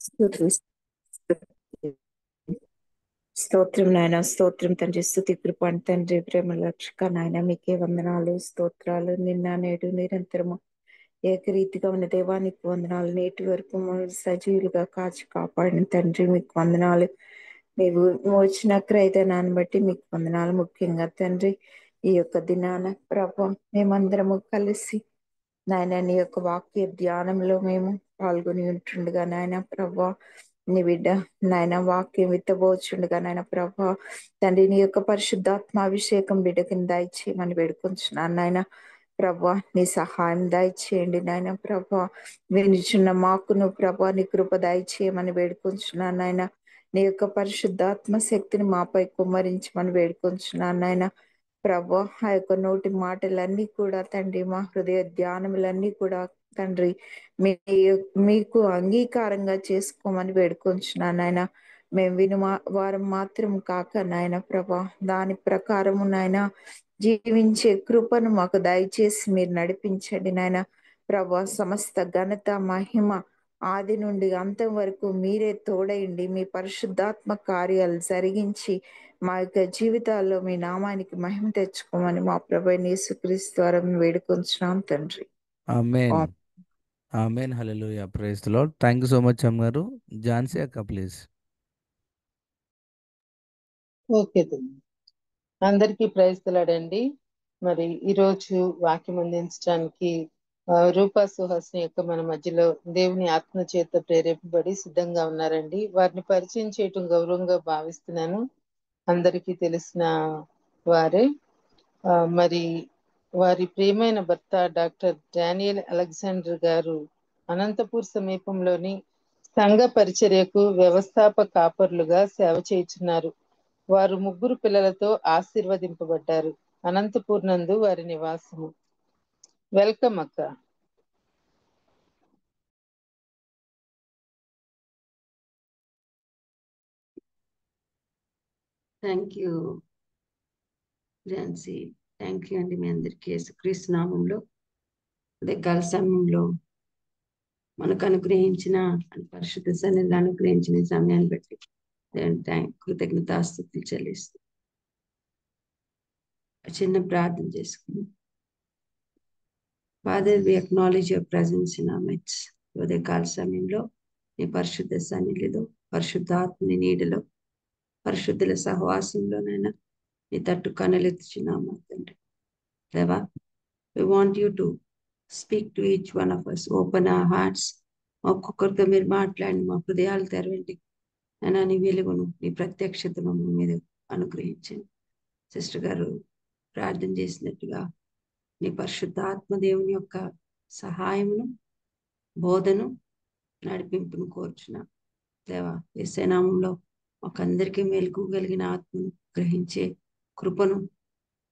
స్తోత్రం స్తోత్రం నాయన, స్తోత్రం తండ్రి. స్తుతి కృపణ తండ్రి, ప్రేమ రక్షక నాయన, మీకే వందనాలు స్తోత్రాలు. నిన్న నేడు నిరంతరము ఏకరీతిగా ఉన్న దేవానికి వందనాలు. నేటి వరకు మమ్మల్ని సజీవులుగా కాచి కాపాడిన తండ్రి మీకు వందనాలు. మీకు వచ్చిన క్రైతనాన్ని బట్టి మీకు వందనాలు. ముఖ్యంగా తండ్రి, ఈ యొక్క దినాన ప్రభా మేమందరము కలిసి నాయన నీ యొక్క వాక్య ధ్యానంలో మేము పాల్గొని ఉంటుండగా నాయన ప్రభా, నీ బిడ్డ నాయన వాక్యం విత్తబోచుండగా నాయన ప్రభా తండ్రి, నీ యొక్క పరిశుద్ధాత్మాభిషేకం బిడ్డ కింద దయచేయమని వేడుకొంచున్నాను నాయన ప్రభా. నీ సహాయం దయచేయండి నాయన ప్రభా. వినిచున్న మాకును ప్రభా నీ కృప దయచేయమని వేడుకొంచున్నాను నాయన. నీ యొక్క పరిశుద్ధాత్మ శక్తిని మాపై కుమ్మరించమని వేడుకొంచున్నాను నాయన ప్రభా. ఆ యొక్క నోటి మాటలన్నీ కూడా తండ్రి, మా హృదయ ధ్యానములన్నీ కూడా తండ్రి మీకు అంగీకారంగా చేసుకోమని వేడుకొంచున్నాను నాయన. మేము విను వారం మాత్రం కాక నాయన ప్రభా, దాని ప్రకారము నాయన జీవించే కృపను మాకు దయచేసి మీరు నడిపించండి నాయన ప్రభా. సమస్త ఘనత మహిమ ఆది నుండి అంతం వరకు మీరే తోడయండి. మీ పరిశుద్ధాత్మ కార్యాలు జరిగించి మా యొక్క జీవితాల్లో మీ నామానికి మహిమ తెచ్చుకోమని మా ప్రభు యేసుక్రీస్తు ద్వారా వేడుకొంచున్నాం తండ్రి. Amen. Amen. Hallelujah. Praise the Lord. Thank you so much అమ్మగారు. ఝాన్సీ అక్క ప్లీజ్. ఓకే తండ్రి. అందరికీ ప్రైజ్ తెలాడండి. మరి ఈరోజు వాక్యం అందించడానికి రూపా సుహాస్ని యొక్క మన మధ్యలో దేవుని ఆత్మ చేత ప్రేరేపబడి సిద్ధంగా ఉన్నారండి. వారిని పరిచయం చేయటం గౌరవంగా భావిస్తున్నాను. అందరికీ తెలిసిన వారే. మరి వారి ప్రియమైన భర్త డాక్టర్ డానియల్ అలెగ్జాండర్ గారు అనంతపూర్ సమీపంలోని సంఘ పరిచర్యకు వ్యవస్థాపక కాపర్లుగా సేవ చేయుచున్నారు. వారు 3 పిల్లలతో ఆశీర్వదింపబడ్డారు. అనంతపూర్ నందు వారి నివాసము. వెల్కమ్ అక్క. Thank you Jhansi. Thank you అండి. మీ అందరికీ యేసుక్రీస్తు నామంలో ఉదయకాల సమయంలో మనకు అనుగ్రహించిన పరిశుద్ధ సన్నిధిలో అనుగ్రహించిన సమయాన్ని బట్టి కృతజ్ఞతాస్తుతులు చెల్లిస్తూ చిన్న ప్రార్థన చేసుకుని. Father, we acknowledge your presence in our midst. ఉదయకాల సమయంలో నీ పరిశుద్ధ సన్నిధిలో, పరిశుద్ధాత్మని నీడలో, పరిశుద్ధుల సహవాసంలోనైనా నీ తట్టు కనులెత్తుచున్నాము తండ్రి దేవా. We want you to speak to each one of us. Open our hearts. ఒక్కొక్కరితో మీరు మాట్లాడి మా హృదయాలు తెరవండి. అయినా నీ వెలుగును, నీ ప్రత్యక్షతను మా మీద అనుగ్రహించండి. సిస్టర్ గారు ప్రార్థన చేసినట్టుగా నీ పరిశుద్ధ ఆత్మదేవుని యొక్క సహాయమును, బోధను, నడిపింపును కోరుచున్నా దేవా. యేసయ్య నామములో మాకందరికీ మేలుకోగలిగిన ఆత్మను గ్రహించే కృపను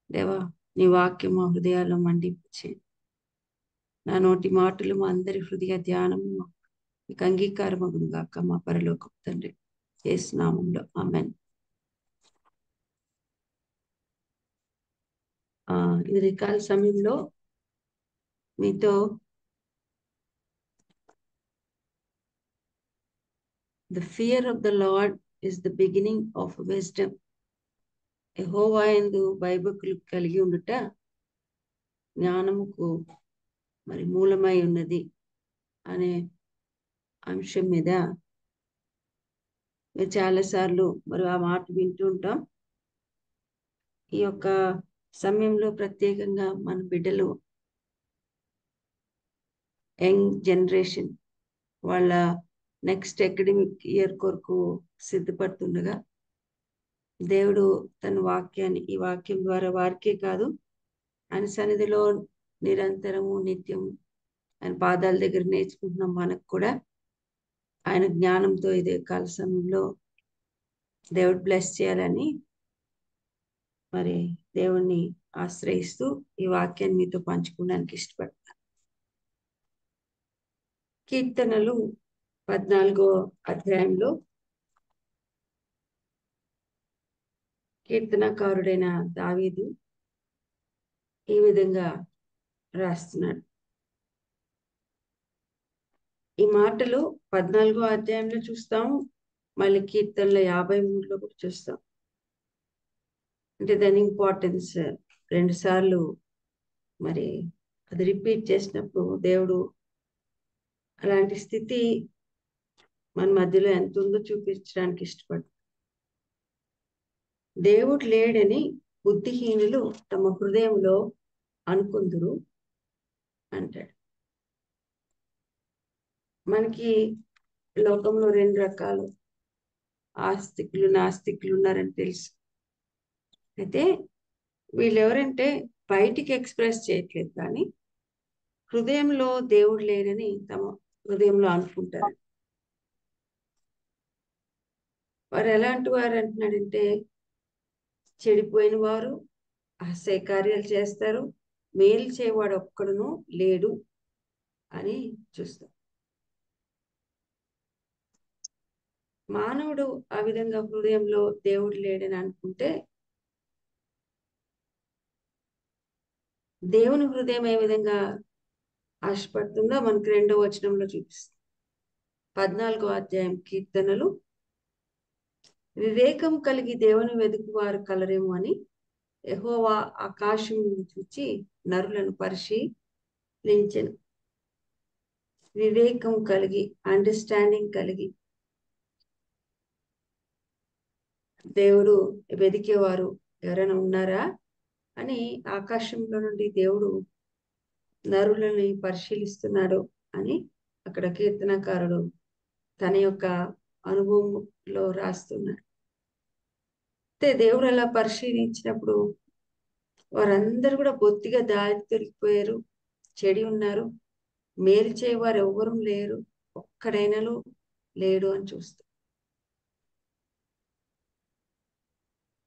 దేవా, నీ వాక్యం మా హృదయాల్లో మండించేయండి. నా నోటి మాటలు మా అందరి హృదయ ధ్యానము మీకు అంగీకారమగును గాక మా పరలోకపు తండ్రి యేసు నామములో ఆమేన్. ఈ ఉదయకాల సమయంలో మీతో the fear of the Lord is the beginning of wisdom. యెహోవా యందు భయభక్తులు కలిగి ఉండుట జ్ఞానముకు మరి మూలమై ఉన్నది అనే అంశం మీద మీరు చాలాసార్లు మరి ఆ మాట వింటూ ఉంటాం. ఈ యొక్క సమయంలో ప్రత్యేకంగా మన బిడ్డలు, యంగ్ జనరేషన్ వాళ్ళ నెక్స్ట్ అకాడమిక్ ఇయర్ కొరకు సిద్ధపడుతుండగా దేవుడు తన వాక్యాన్ని, ఈ వాక్యం ద్వారా వారికే కాదు ఆయన సన్నిధిలో నిరంతరము నిత్యం ఆయన పాదాల దగ్గర నేర్చుకుంటున్నాం మనకు కూడా ఆయన జ్ఞానంతో ఇదే కాల సమయంలో దేవుడు బ్లెస్ చేయాలని మరి దేవుణ్ణి ఆశ్రయిస్తూ ఈ వాక్యాన్ని మీతో పంచుకోవడానికి ఇష్టపడతాను. కీర్తనలు 14వ అధ్యాయంలో కీర్తనకారుడైన దావీదు ఈ విధంగా రాస్తున్నాడు. ఈ మాటలు 14వ అధ్యాయంలో చూస్తాము, మళ్ళీ కీర్తనల 53లో కూడా చూస్తాం. అంటే దాని ఇంపార్టెన్స్ 2 సార్లు మరి అది రిపీట్ చేసినప్పుడు దేవుడు అలాంటి స్థితి మన మధ్యలో ఎంత ఉందో చూపించడానికి ఇష్టపడు. దేవుడు లేడని బుద్ధిహీనులు తమ హృదయంలో అనుకుందురు అంటాడు. మనకి లోకంలో 2 రకాలు ఆస్తికులు నాస్తికులు ఉన్నారని తెలుసు. అయితే వీళ్ళు ఎవరంటే బయటికి ఎక్స్ప్రెస్ చేయట్లేదు, కానీ హృదయంలో దేవుడు లేడని తమ హృదయంలో అనుకుంటారు. వారు ఎలాంటి వారు అంటున్నాడంటే, చెడిపోయిన వారు, అసహ్య కార్యాలు చేస్తారు, మేలు చేయవాడు ఒక్కడును లేడు అని చూస్తాం. మానవుడు ఆ విధంగా హృదయంలో దేవుడు లేడని అనుకుంటే దేవుని హృదయం ఏ విధంగా ఆశపడుతుందో మనకు 2వ వచనంలో చూపిస్తుంది. 14వ అధ్యాయం కీర్తనలు, వివేకం కలిగి దేవుని వెతుకు వారు కలరేమో అని యెహోవా ఆకాశం చూచి నరులను పరిశీలించెను. వివేకం కలిగి, అండర్స్టాండింగ్ కలిగి దేవుడు వెదికేవారు ఎవరైనా ఉన్నారా అని ఆకాశంలో నుండి దేవుడు నరులని పరిశీలిస్తున్నాడు అని అక్కడ కీర్తనకారుడు తన యొక్క అనుభవంలో రాస్తున్నాడు. అయితే దేవుడు అలా పరిశీలించినప్పుడు వారందరూ కూడా బొత్తిగా దారి తొలగిపోయారు, చెడి ఉన్నారు, మేలు చేయవారు ఎవ్వరూ లేరు, ఒక్కడైనను లేడు అని చూస్తాం.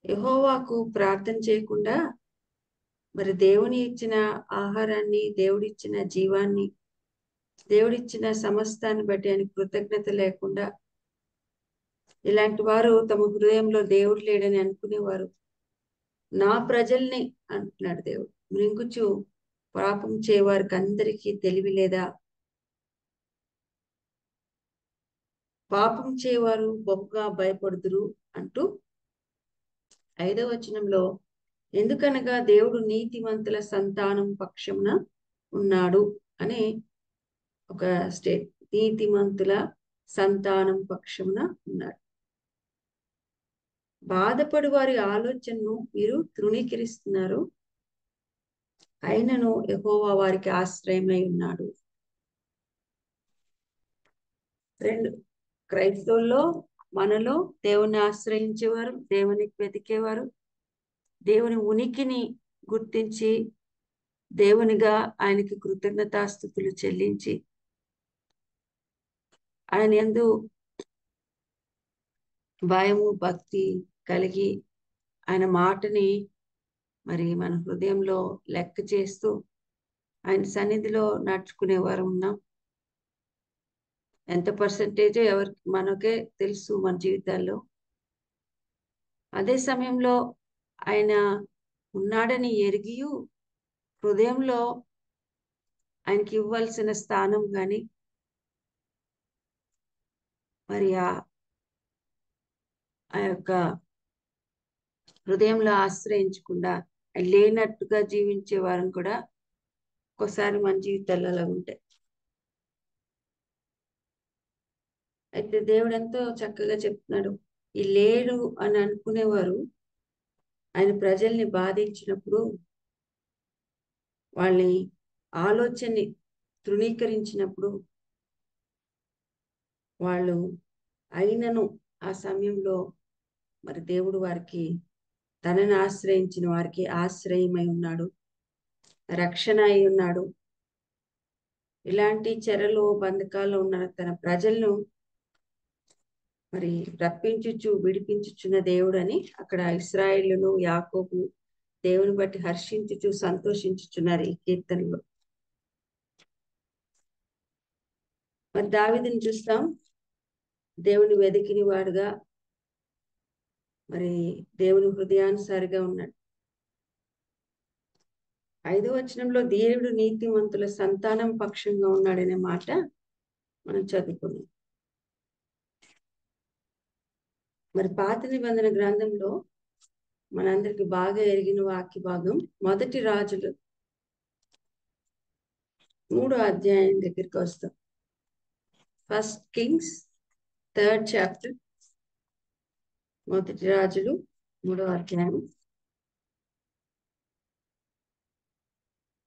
యెహోవాకు ప్రార్థన చేయకుండా మరి దేవుని ఇచ్చిన ఆహారాన్ని, దేవుడిచ్చిన జీవాన్ని, దేవుడిచ్చిన సమస్తాన్ని బట్టి ఆయన కృతజ్ఞత లేకుండా ఇలాంటి వారు తమ హృదయంలో దేవుడు లేడని అనుకునేవారు. నా ప్రజల్ని అంటున్నాడు దేవుడు, మృంగుచు పాపం చేయవారికి అందరికీ తెలివి లేదా? పాపం చేయవారు బహుగా భయపడుదురు అంటూ 5వ వచనంలో, ఎందుకనగా దేవుడు నీతిమంతుల సంతానం పక్షమున ఉన్నాడు అని ఒక స్టేట్, నీతిమంతుల సంతానం పక్షమున ఉన్నాడు. బాధపడి వారి ఆలోచనను మీరు తృణీకరిస్తున్నారు, అయినను యెహోవా వారికి ఆశ్రయమై ఉన్నాడు. 2 క్రైస్తవుల్లో మనలో దేవుని ఆశ్రయించేవారు, దేవునికి వెతికేవారు, దేవుని ఉనికిని గుర్తించి దేవునిగా ఆయనకి కృతజ్ఞతాస్తుతులు చెల్లించి ఆయన యందు భయము భక్తి కలిగి ఆయన మాటని మరి మన హృదయంలో లెక్క చేస్తూ ఆయన సన్నిధిలో నడుచుకునేవారు ఉన్నాం. ఎంత పర్సంటేజ్ ఎవరికి మనకే తెలుసు మన జీవితాల్లో. అదే సమయంలో ఆయన ఉన్నాడని ఎరిగి హృదయంలో ఆయనకి ఇవ్వాల్సిన స్థానం కానీ మరి ఆ యొక్క హృదయంలో ఆశ్రయించకుండా లేనట్టుగా జీవించే వారిని కూడా ఒక్కోసారి మన జీవితాల్లో అలా ఉంటాయి. అయితే దేవుడు ఎంతో చక్కగా చెప్తున్నాడు, ఈ లేడు అని అనుకునేవారు ఆయన ప్రజల్ని బాధించినప్పుడు, వాళ్ళని ఆలోచనని తృణీకరించినప్పుడు, వాళ్ళు అయినను ఆ సమయంలో మరి దేవుడు వారికి తనని ఆశ్రయించిన వారికి ఆశ్రయమై ఉన్నాడు, రక్షణ అయి ఉన్నాడు. ఇలాంటి చెరలో బంధకాల్లో ఉన్న తన ప్రజలను మరి రప్పించుచు విడిపించుచున్న దేవుడు అని అక్కడ ఇశ్రాయేలును యాకోబు దేవుని బట్టి హర్షించుచు సంతోషించుచున్నారు ఈ కీర్తనలో. మరి దావీదుని చూస్తాం, దేవుని వెదికిన వాడుగా మరి దేవుని హృదయానుసారిగా ఉన్నాడు. 5వ వచనంలో దేవుడు నీతిమంతుల సంతానం పక్షంగా ఉన్నాడనే మాట మనం చదువుకున్నాం. మరి పాత నిబంధన గ్రంథంలో మనందరికి బాగా ఎరిగిన వాక్య భాగం 1 రాజులు 3వ అధ్యాయం దగ్గరికి వస్తాం. 1 Kings 3rd chapter, 1 రాజులు 3వ అధ్యాయం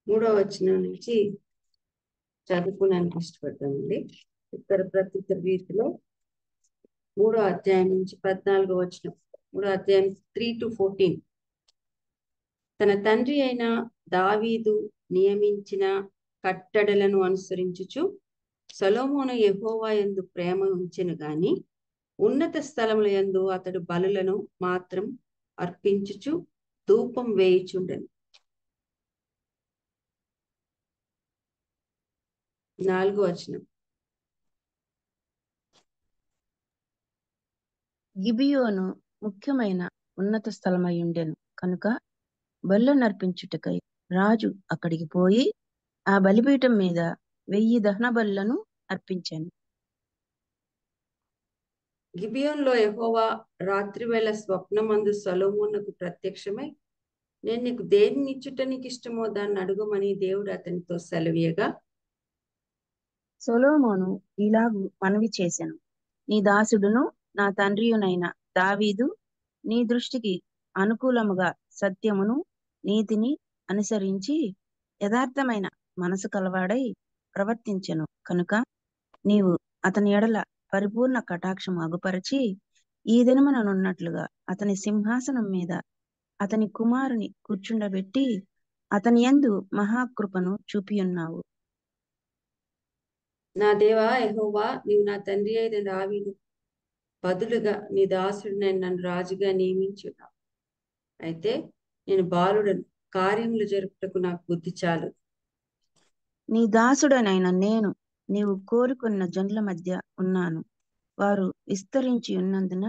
3వ వచనం నుంచి చదువుకోవడానికి ఇష్టపడతామండి. ఉత్తర ప్రత్యుత్తర రీతిలో 3వ అధ్యాయం నుంచి 14వ వచనం, 3వ అధ్యాయం 3 to 14. తన తండ్రి అయిన దావీదు నియమించిన కట్టడలను అనుసరించుచు సొలొమోను యెహోవా యందు ప్రేమ ఉంచెను గాని ఉన్నత స్థలముల యందు అతడు బలులను మాత్రం అర్పించుచు ధూపం వేయుచుండెను. 4వ వచనం. గిబియోను ముఖ్యమైన ఉన్నత స్థలమై ఉండెను కనుక బలులు నర్పించుటకై రాజు అక్కడికి పోయి ఆ బలిపీఠం మీద 1000 దహన బలులను అర్పించాను. గిబియోనులో యెహోవా రాత్రివేళ స్వప్నమందు సొలొమోనుకు ప్రత్యక్షమై, నేను నీకు దేనిని ఇచ్చుట నీకు ఇష్టమో దాన్ని అడుగుమని దేవుడు అతనితో సెలవీయగా, సొలొమోను ఇలాగు మనవి చేశాను, నీ దాసుడును నా తండ్రియునైన దావీదు నీ దృష్టికి అనుకూలముగా సత్యమును నీతిని అనుసరించి యథార్థమైన మనసు కలవాడై ప్రవర్తించెను కనుక నీవు అతని ఎడల పరిపూర్ణ కటాక్షం అగుపరచి ఈ దినముననున్నట్లుగా అతని సింహాసనం మీద అతని కుమారుని కూర్చుండబెట్టి అతని యందు మహాకృపను చూపియున్నావు. నా దేవా యెహోవా, నీవు నా తండ్రి అయిన దావీదు బదులుగా నీ దాసుడినైన నన్ను రాజుగా నియమించున్నావు. అయితే నేను బాలుడను, కార్యములు జరుపుటకు నాకు బుద్ధి చాలు. నీ దాసుడనైన నేను నీవు కోరుకున్న జనుల మధ్య ఉన్నాను. వారు విస్తరించి ఉన్నందున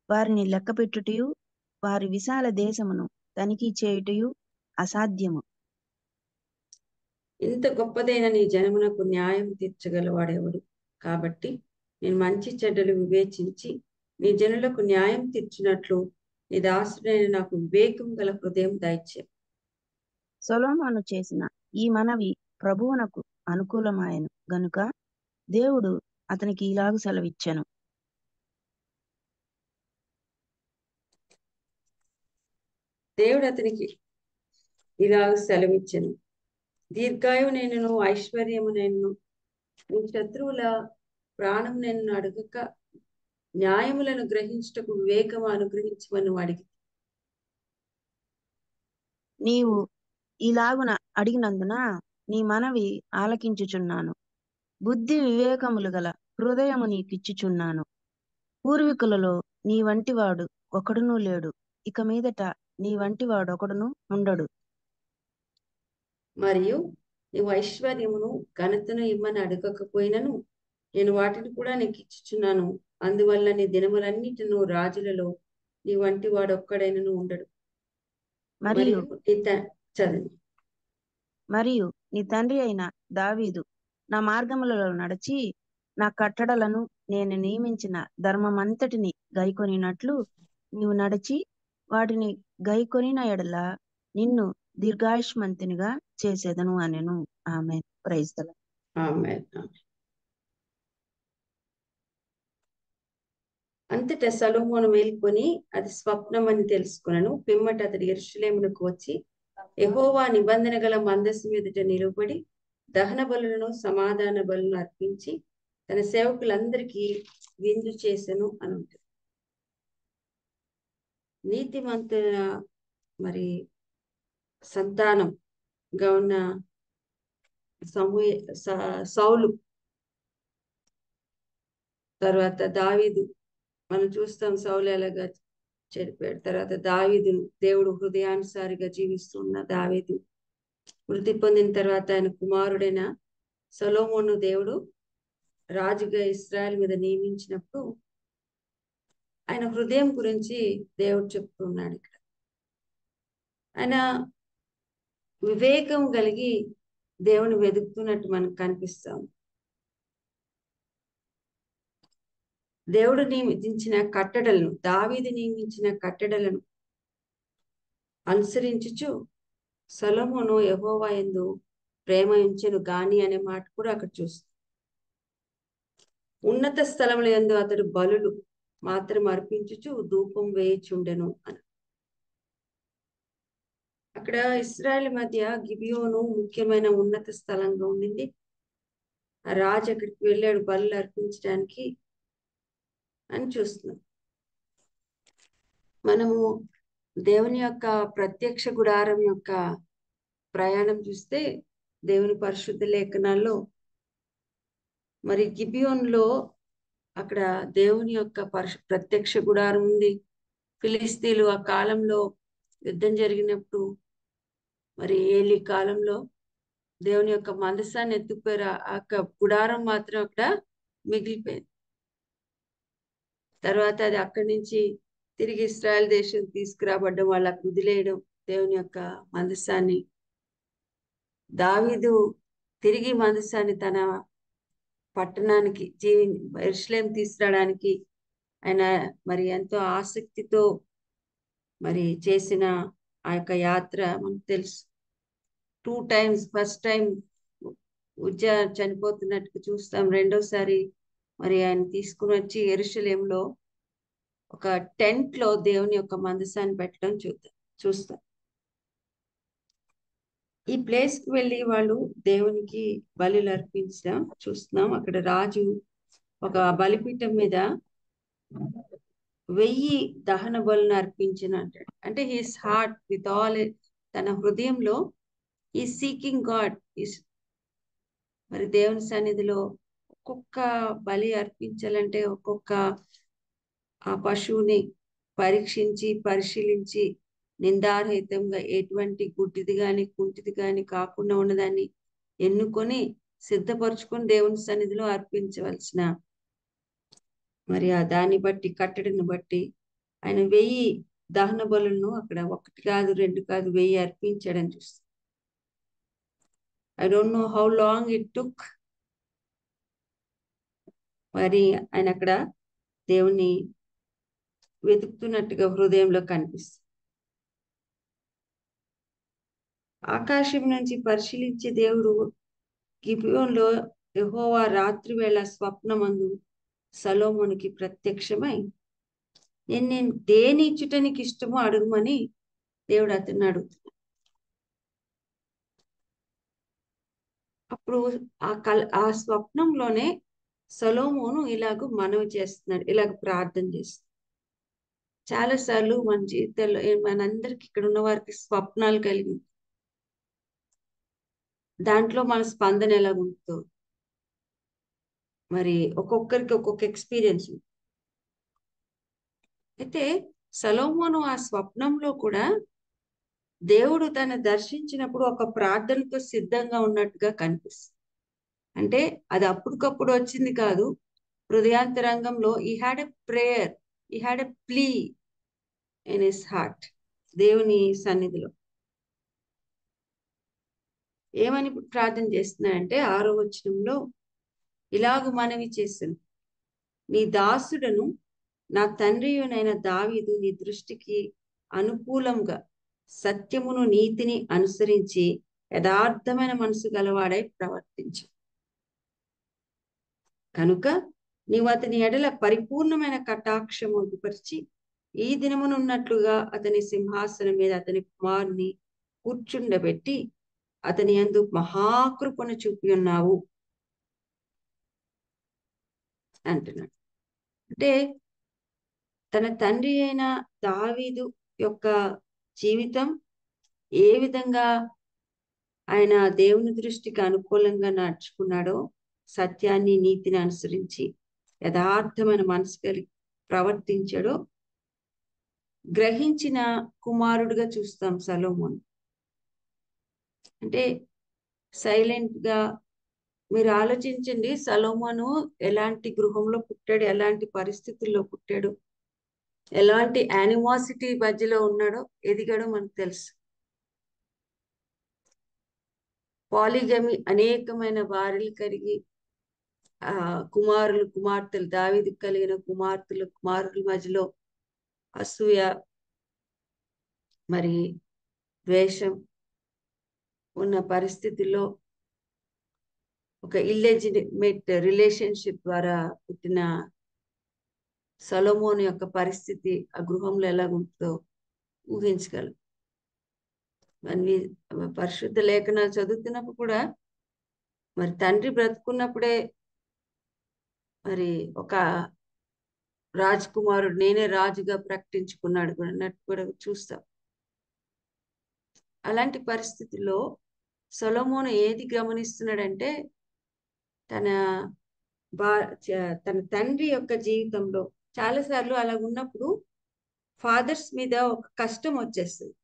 వారిని లెక్కపెట్టుటయు వారి విశాల దేశమును తనిఖీ చేయుటయు అసాధ్యము. ఇంత గొప్పదైన నీ జనమునకు న్యాయం తీర్చగలవాడెవడు? కాబట్టి నేను మంచి చెడ్డలు వివేచించి నీ జనులకు న్యాయం తీర్చినట్లు నీ దాసుడైన నాకు వివేకం గల హృదయం దయచే. సొలొమోను చేసిన ఈ మనవి ప్రభువునకు అనుకూలమాయెను గనుక దేవుడు అతనికి ఇలాగు సెలవిచ్చెను. దేవుడు అతనికి ఇలాగ సెలవిచ్చెను, దీర్ఘాయువు నేను ఐశ్వర్యము నేను నీ శత్రువుల ప్రాణం నేను అడగక న్యాయములను గ్రహించుటకు వివేకము అనుగ్రహించమని వాడికి. నీవు ఇలాగున అడిగినందున నీ మనవి ఆలకించుచున్నాను. బుద్ధి వివేకములు గల హృదయము నీకిచ్చుచున్నాను. పూర్వీకులలో నీ వంటివాడు ఒకడునూ లేడు, ఇక మీదట నీ వంటివాడు ఒకడును ఉండడు. మరియు నీవు ఐశ్వర్యమును ఘనతను ఇమ్మని అడగకపోయినను నేను వాటిని కూడా నీకు ఇచ్చుచున్నాను. అందువల్ల నీ దినములన్నిటిను రాజులలో నీ వంటి వాడు ఒక్కడైనను ఉండడు. మరియు చదివి. మరియు నీ తండ్రి అయిన దావీదు నా మార్గములలో నడిచి నా కట్టడలను నేను నియమించిన ధర్మమంతటిని గైకొనినట్లు నీవు నడిచి వాటిని గైకొనిన ఎడల నిన్ను దీర్ఘాయుష్మంతునిగా చేసేదను అనెను. Amen. Praise the lord. Amen. అంతటా సొలొమోను మేల్కొని అది స్వప్నం అని తెలుసుకున్నాను. పిమ్మట అతడు యెరూషలేమునకు వచ్చి యెహోవా నిబంధన గల మందస్సు ఎదుట నిలబడి దహన బలులను సమాధాన బలులను అర్పించి తన సేవకులందరికీ విందు చేసెను అని ఉంటుంది. నీతిమంతుల మరి సంతానంగా ఉన్న సౌలు తర్వాత దావీదు, మనం చూస్తాం సౌలు ఎలాగా చెడిపోయాడు. తర్వాత దావీదు దేవుడు హృదయానుసారిగా జీవిస్తున్న దావీదు మృతి పొందిన తర్వాత ఆయన కుమారుడైన సొలొమోను దేవుడు రాజుగా ఇశ్రాయేల్ మీద నియమించినప్పుడు ఆయన హృదయం గురించి దేవుడు చెప్తున్నాడు. ఇక్కడ ఆయన వివేకం కలిగి దేవుని వెతుకుతున్నట్టు మనకు కనిపిస్తాం. దేవుడు నియమించిన కట్టడలను, దావీదు నియమించిన కట్టడలను అనుసరించుచు సొలొమోను యెహోవా యందు ప్రేమ ఉంచెను గాని అనే మాట కూడా అక్కడ చూస్తాం. ఉన్నత స్థలముల యందు అతడు బలులు మాత్రం అర్పించుచు ధూపం వేయుచుండెను అని. అక్కడ ఇశ్రాయేల్ మధ్య గిబియోను ముఖ్యమైన ఉన్నత స్థలంగా ఉండింది. ఆ రాజు అక్కడికి వెళ్ళాడు బలులు అర్పించడానికి అని చూస్తున్నాం. మనము దేవుని యొక్క ప్రత్యక్ష గుడారం యొక్క ప్రయాణం చూస్తే దేవుని పరిశుద్ధ లేఖనాల్లో మరి గిబియోన్లో అక్కడ దేవుని యొక్క ప్రత్యక్ష గుడారం ఉంది. ఫిలిస్తీన్లు ఆ కాలంలో యుద్ధం జరిగినప్పుడు మరి ఏలి కాలంలో దేవుని యొక్క మందసాన్ని ఎత్తుకుపోయారు. ఆ గుడారం మాత్రం అక్కడ మిగిలిపోయింది. తర్వాత అది అక్కడి నుంచి తిరిగి ఇశ్రాయేల్ దేశం తీసుకురాబడ్డం, వాళ్ళకు వదిలేయడం దేవుని యొక్క మందసాన్ని. దావీదు తిరిగి మందసాన్ని తన పట్టణానికి యెరూషలేం తీసుకురావడానికి ఆయన మరి ఎంతో ఆసక్తితో మరి చేసిన ఆ యొక్క యాత్ర మనకు తెలుసు. 2 times, ఫస్ట్ టైం ఉజ్జా చనిపోతున్నట్టు చూస్తాం. రెండోసారి మరి ఆయన తీసుకుని వచ్చి యెరూషలేంలో ఒక టెంట్ లో దేవుని యొక్క మందసాన్ని పెట్టడం చూస్తాం. ఈ ప్లేస్ కి వెళ్ళి వాళ్ళు దేవునికి బలులు అర్పించడం చూస్తున్నాం. అక్కడ రాజు ఒక బలిపీఠం మీద 1000 దహన బలులను అర్పించిన అంటాడు. అంటే హిస్ హార్ట్ విత్ ఆల్, తన హృదయంలో ఈ సీకింగ్ గాడ్, మరి దేవుని సన్నిధిలో ఒక్కొక్క బలి అర్పించాలంటే ఒక్కొక్క ఆ పశువుని పరీక్షించి పరిశీలించి నిందారహితంగా ఎటువంటి గుడ్డిది గాని కుంటిది గాని కాకుండా ఉన్నదాన్ని ఎన్నుకొని సిద్ధపరచుకొని దేవుని సన్నిధిలో అర్పించవలసిన మరి ఆ దాన్ని బట్టి కట్టడిని బట్టి ఆయన 1000 దహన బలులను అక్కడ 1 కాదు 2 కాదు 1000 అర్పించాడని చూస్తాం. I don't know how long it took. మరి ఆయన అక్కడ దేవుని వెతుకుతున్నట్టుగా హృదయంలో కనిపిస్తుంది. ఆకాశం నుంచి పరిశీలించే దేవుడు గిబియోనులో యెహోవా రాత్రి వేళ స్వప్నమందు సొలొమోనుకి ప్రత్యక్షమై నేను దేని ఇచ్చుట నీకు ఇష్టమో అడుగుమని దేవుడు అతన్ని అడుగుతున్నాడు. అప్పుడు ఆ స్వప్నంలోనే సొలొమోను ఇలాగ మనవి చేస్తున్నాడు, ఇలాగ ప్రార్థన చేస్తున్నాడు. చాలాసార్లు మన జీవితంలో మనందరికి ఇక్కడ ఉన్న వారికి స్వప్నాలు కలిగి దాంట్లో మన స్పందన ఎలా ఉంటుందో మరి ఒక్కొక్కరికి ఒక్కొక్క ఎక్స్పీరియన్స్. అయితే సొలొమోను ఆ స్వప్నంలో కూడా దేవుడు తను దర్శించినప్పుడు ఒక ప్రార్థనతో సిద్ధంగా ఉన్నట్టుగా కనిపిస్తుంది. అంటే అది అప్పటికప్పుడు వచ్చింది కాదు, హృదయాంతరంగంలో he had a prayer, he had a plea in his heart. దేవుని సన్నిధిలో ఏమని ప్రార్థన చేస్తున్నాడంటే 6వ వచనంలో ఇలాగ మనవి చేశాను, నీ దాసుడను నా తండ్రియునైన దావీదు నీ దృష్టికి అనుకూలంగా సత్యమును నీతిని అనుసరించి యథార్థమైన మనసు గలవాడై ప్రవర్తించు. కనుక నీవు అతని ఎడల పరిపూర్ణమైన కటాక్షము అగుపరిచి ఈ దినమునున్నట్లుగా అతని సింహాసనం మీద అతని కుమారుని కూర్చుండబెట్టి అతని యందు మహాకృపను చూపి ఉన్నావు అంటున్నాడు. అంటే తన తండ్రి అయిన దావీదు యొక్క జీవితం ఏ విధంగా ఆయన దేవుని దృష్టికి అనుకూలంగా నడుచుకున్నాడో, సత్యాన్ని నీతిని అనుసరించి యథార్థమైన మనసు కలిగి ప్రవర్తించాడో గ్రహించిన కుమారుడుగా చూస్తాం సొలొమోను. అంటే సైలెంట్ గా మీరు ఆలోచించండి, సొలొమోను ఎలాంటి గృహంలో పుట్టాడు, ఎలాంటి పరిస్థితుల్లో పుట్టాడు, ఎలాంటి యానిమాసిటీ మధ్యలో ఉన్నాడో ఎదిగాడో మనకు తెలుసు. పాలిగమి అనేకమైన భార్యలు కలిగి కుమార్తెలు దావీదుకు కలిగిన కుమారుల మధ్యలో అసూయ మరి ద్వేషం ఉన్న పరిస్థితుల్లో ఒక ఇల్లెజిటిమేట్ రిలేషన్షిప్ ద్వారా పుట్టిన సొలొమోను యొక్క పరిస్థితి ఆ గృహంలో ఎలా ఉంటుందో ఊహించగలం. మరి పరిశుద్ధ లేఖనాలు చదువుతున్నప్పుడు కూడా మరి తండ్రి బ్రతుకున్నప్పుడే మరి ఒక రాజకుమారుడు నేనే రాజుగా ప్రకటించుకున్నాడు కూడా అన్నట్టు కూడా చూస్తాం. అలాంటి పరిస్థితుల్లో సొలొమోను ఏది గమనిస్తున్నాడంటే తన తండ్రి యొక్క జీవితంలో చాలాసార్లు అలా ఉన్నప్పుడు ఫాదర్స్ మీద ఒక కష్టం వచ్చేస్తుంది.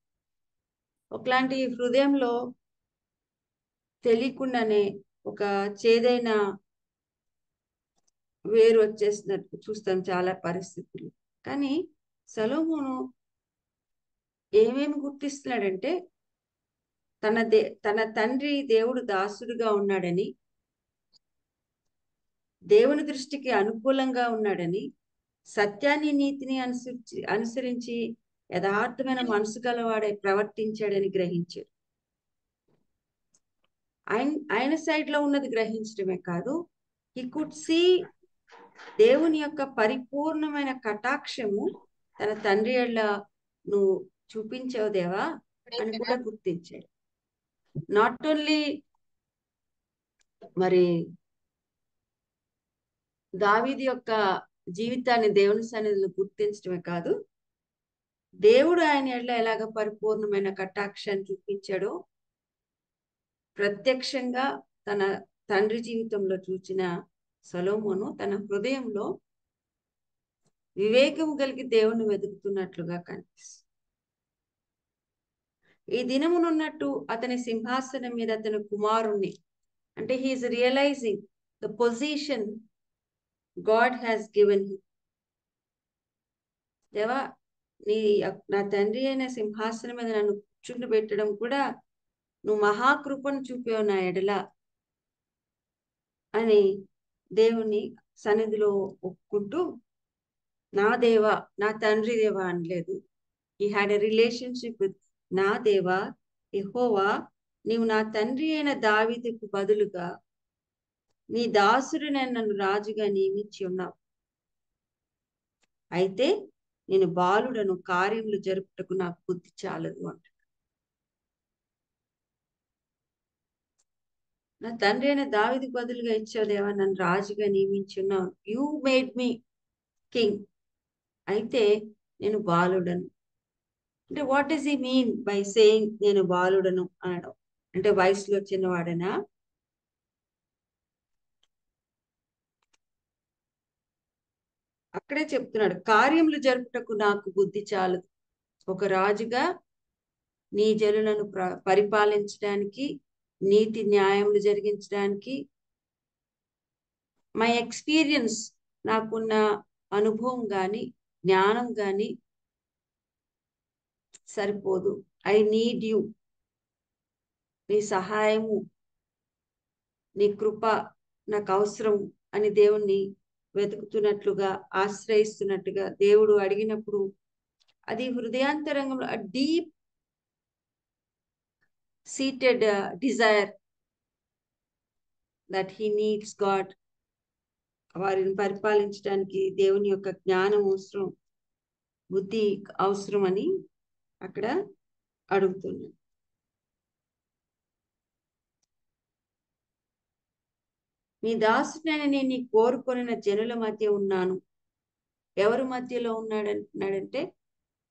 ఒకలాంటి హృదయంలో తెలియకుండానే ఒక చేదైన వేరు వచ్చేసినట్టు చూస్తాం చాలా పరిస్థితులు. కానీ సొలొమోను ఏమేమి గుర్తిస్తున్నాడంటే తన తండ్రి దేవుడు దాసుడుగా ఉన్నాడని, దేవుని దృష్టికి అనుకూలంగా ఉన్నాడని, సత్యాన్ని నీతిని అనుసరించి యథార్థమైన మనసు గలవాడే ప్రవర్తించాడని గ్రహించాడు. ఆయన సైడ్ లో ఉన్నది గ్రహించడమే కాదు, హీ కుడ్ సీ దేవుని యొక్క పరిపూర్ణమైన కటాక్షము తన తండ్రి ఎడల నువ్వు చూపించావు దేవా అని కూడా గుర్తించాడు. నాట్ ఓన్లీ మరి దావీదు యొక్క జీవితాన్ని దేవుని సన్నిధిలో గుర్తించడమే కాదు, దేవుడు ఆయన ఎడల ఎలాగ పరిపూర్ణమైన కటాక్షాన్ని చూపించాడో ప్రత్యక్షంగా తన తండ్రి జీవితంలో చూచిన సొలొమోను తన హృదయంలో వివేకం కలిగి దేవుని వెతుకుతున్నట్లుగా కనిపిస్తుంది. ఈ దినమునున్నట్టు అతని సింహాసనం మీద అతని కుమారుణ్ణి, అంటే he is realising the position God has given him. దేవా నా తండ్రి అయిన సింహాసనం మీద నన్ను కూర్చుండబెట్టడం కూడా నువ్వు మహాకృపను చూపావు నా ఎడల అని దేవుని సన్నిధిలో ఒప్పుకుంటూ నా దేవా నా తండ్రి దేవా అనలేదు. He had a relationship with నా దేవా యెహోవా, నీవు నా తండ్రి అయిన దావీదుకు బదులుగా నీ దాసుడు నన్ను రాజుగా నియమించి ఉన్నావు. అయితే నేను బాలుడను, కార్యములు జరుపుటకు నాకు బుద్ధి చాలదు అంట. నా తండ్రి అయిన దావీదుకు బదులుగా ఇచ్చావు దేవా, నన్ను రాజుగా నియమించి ఉన్నావు. You made me king. అయితే నేను బాలుడను అంటే what does he mean by saying నేను బాలుడను అనడం? అంటే వయసులో చిన్నవాడనా? అక్కడే చెప్తున్నాడు, కార్యములు జరుపుటకు నాకు బుద్ధి చాలదు. ఒక రాజుగా నీ జనులను పరిపాలించడానికి, నీతి న్యాయములు జరిగించడానికి మై ఎక్స్పీరియన్స్, నాకున్న అనుభవం కానీ జ్ఞానం కానీ సరిపోదు. ఐ నీడ్ యు, నీ సహాయము నీ కృప నాకు అవసరం అని దేవుణ్ణి వెతుకుతున్నట్లుగా ఆశ్రయిస్తున్నట్టుగా దేవుడు అడిగినప్పుడు అది హృదయాంతరంగంలో deep seated desire that he needs God. వారిని పరిపాలించడానికి దేవుని యొక్క జ్ఞానం అవసరం, బుద్ధి అవసరం అని అక్కడ అడుగుతున్నాడు. నీ దాసుడైన నేను నీ కోరుకొనిన జనుల మధ్య ఉన్నాను. ఎవరి మధ్యలో ఉన్నాడంటే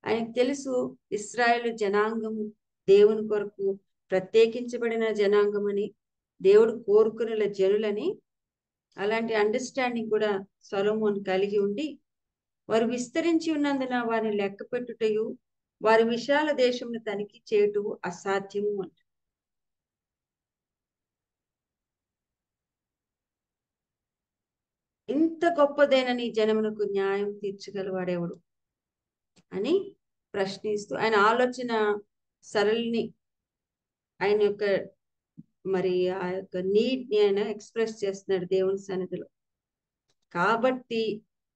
ఆయనకు తెలుసు ఇశ్రాయేలు జనాంగము దేవుని కొరకు ప్రత్యేకించబడిన జనాంగం అని, దేవుడు కోరుకునే జనులని. అలాంటి అండర్స్టాండింగ్ కూడా సొలొమోను కలిగి ఉండి వారు విస్తరించి ఉన్నందున వారిని లెక్క పెట్టుటయు వారి విశాల దేశంను తనిఖీ చేయుట అసాధ్యము అంట. ఇంత గొప్పదైన నీ జనమునకు న్యాయం తీర్చగలవాడేవాడు అని ప్రశ్నిస్తూ ఆయన ఆలోచన సరళిని, ఆయన యొక్క మరి ఆ యొక్క నీడ్ ని ఆయన ఎక్స్ప్రెస్ చేస్తున్నాడు దేవుని సన్నిధిలో. కాబట్టి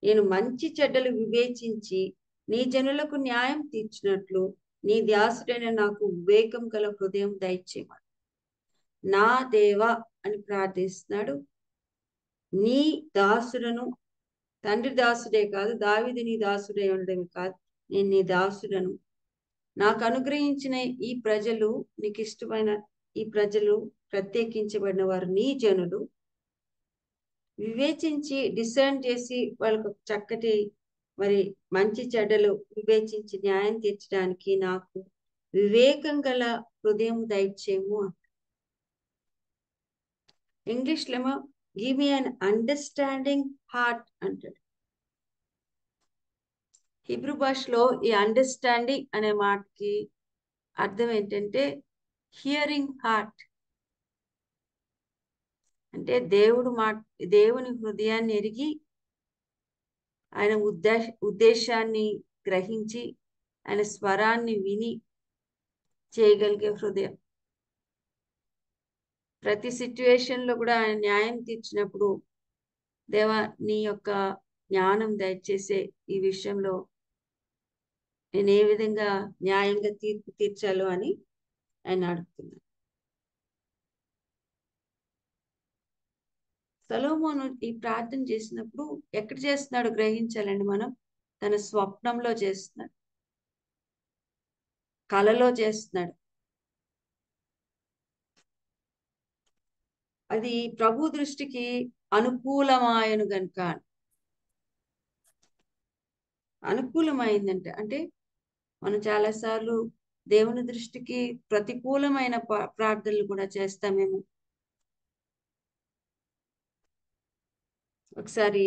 నేను మంచి చెడ్డలు వివేచించి నీ జనులకు న్యాయం తీర్చినట్లు నీ దాసుడైన నాకు వివేకం గల హృదయం దయచేయమని నా దేవా అని ప్రార్థిస్తున్నాడు. నీ దాసుడను, తండ్రి దాసుడే కాదు, దావీదు నీ దాసుడే ఉండడమే కాదు, నేను నీ దాసుడను, నాకు అనుగ్రహించిన ఈ ప్రజలు, నీకు ఇష్టమైన ఈ ప్రజలు, ప్రత్యేకించబడిన వారు నీ జనులు, వివేచించి డిసైన్ చేసి వాళ్ళకు చక్కటి మరి మంచి చెడ్డలు వివేచించి న్యాయం తీర్చడానికి నాకు వివేకం గల హృదయం దయచేయము. ఇంగ్లీష్ లో give me an understanding heart అంటాడు. హిబ్రూ భాషలో ఈ అండర్స్టాండింగ్ అనే మాటకి అర్థం ఏంటంటే హియరింగ్ హార్ట్. అంటే దేవుని హృదయాన్ని ఎరిగి ఆయన ఉద్దేశాన్ని గ్రహించి ఆయన స్వరాన్ని విని చేయగలిగే హృదయం. ప్రతి సిచ్యువేషన్ లో కూడా ఆయన న్యాయం తీర్చినప్పుడు, దేవా నీ యొక్క జ్ఞానం దయచేసే ఈ విషయంలో నేను ఏ విధంగా న్యాయంగా తీర్పు తీర్చాలో అని ఆయన అడుగుతున్నాను. సొలొమోను ఈ ప్రార్థన చేసినప్పుడు ఎక్కడ చేస్తున్నాడు గ్రహించాలండి మనం. తన స్వప్నంలో చేస్తున్నాడు, కలలో చేస్తున్నాడు. అది ప్రభు దృష్టికి అనుకూలమాయను గనుక. అనుకూలమైందంటే అంటే మనం చాలాసార్లు దేవుని దృష్టికి ప్రతికూలమైన ప్రార్థనలు కూడా చేస్తామేమో. ఒకసారి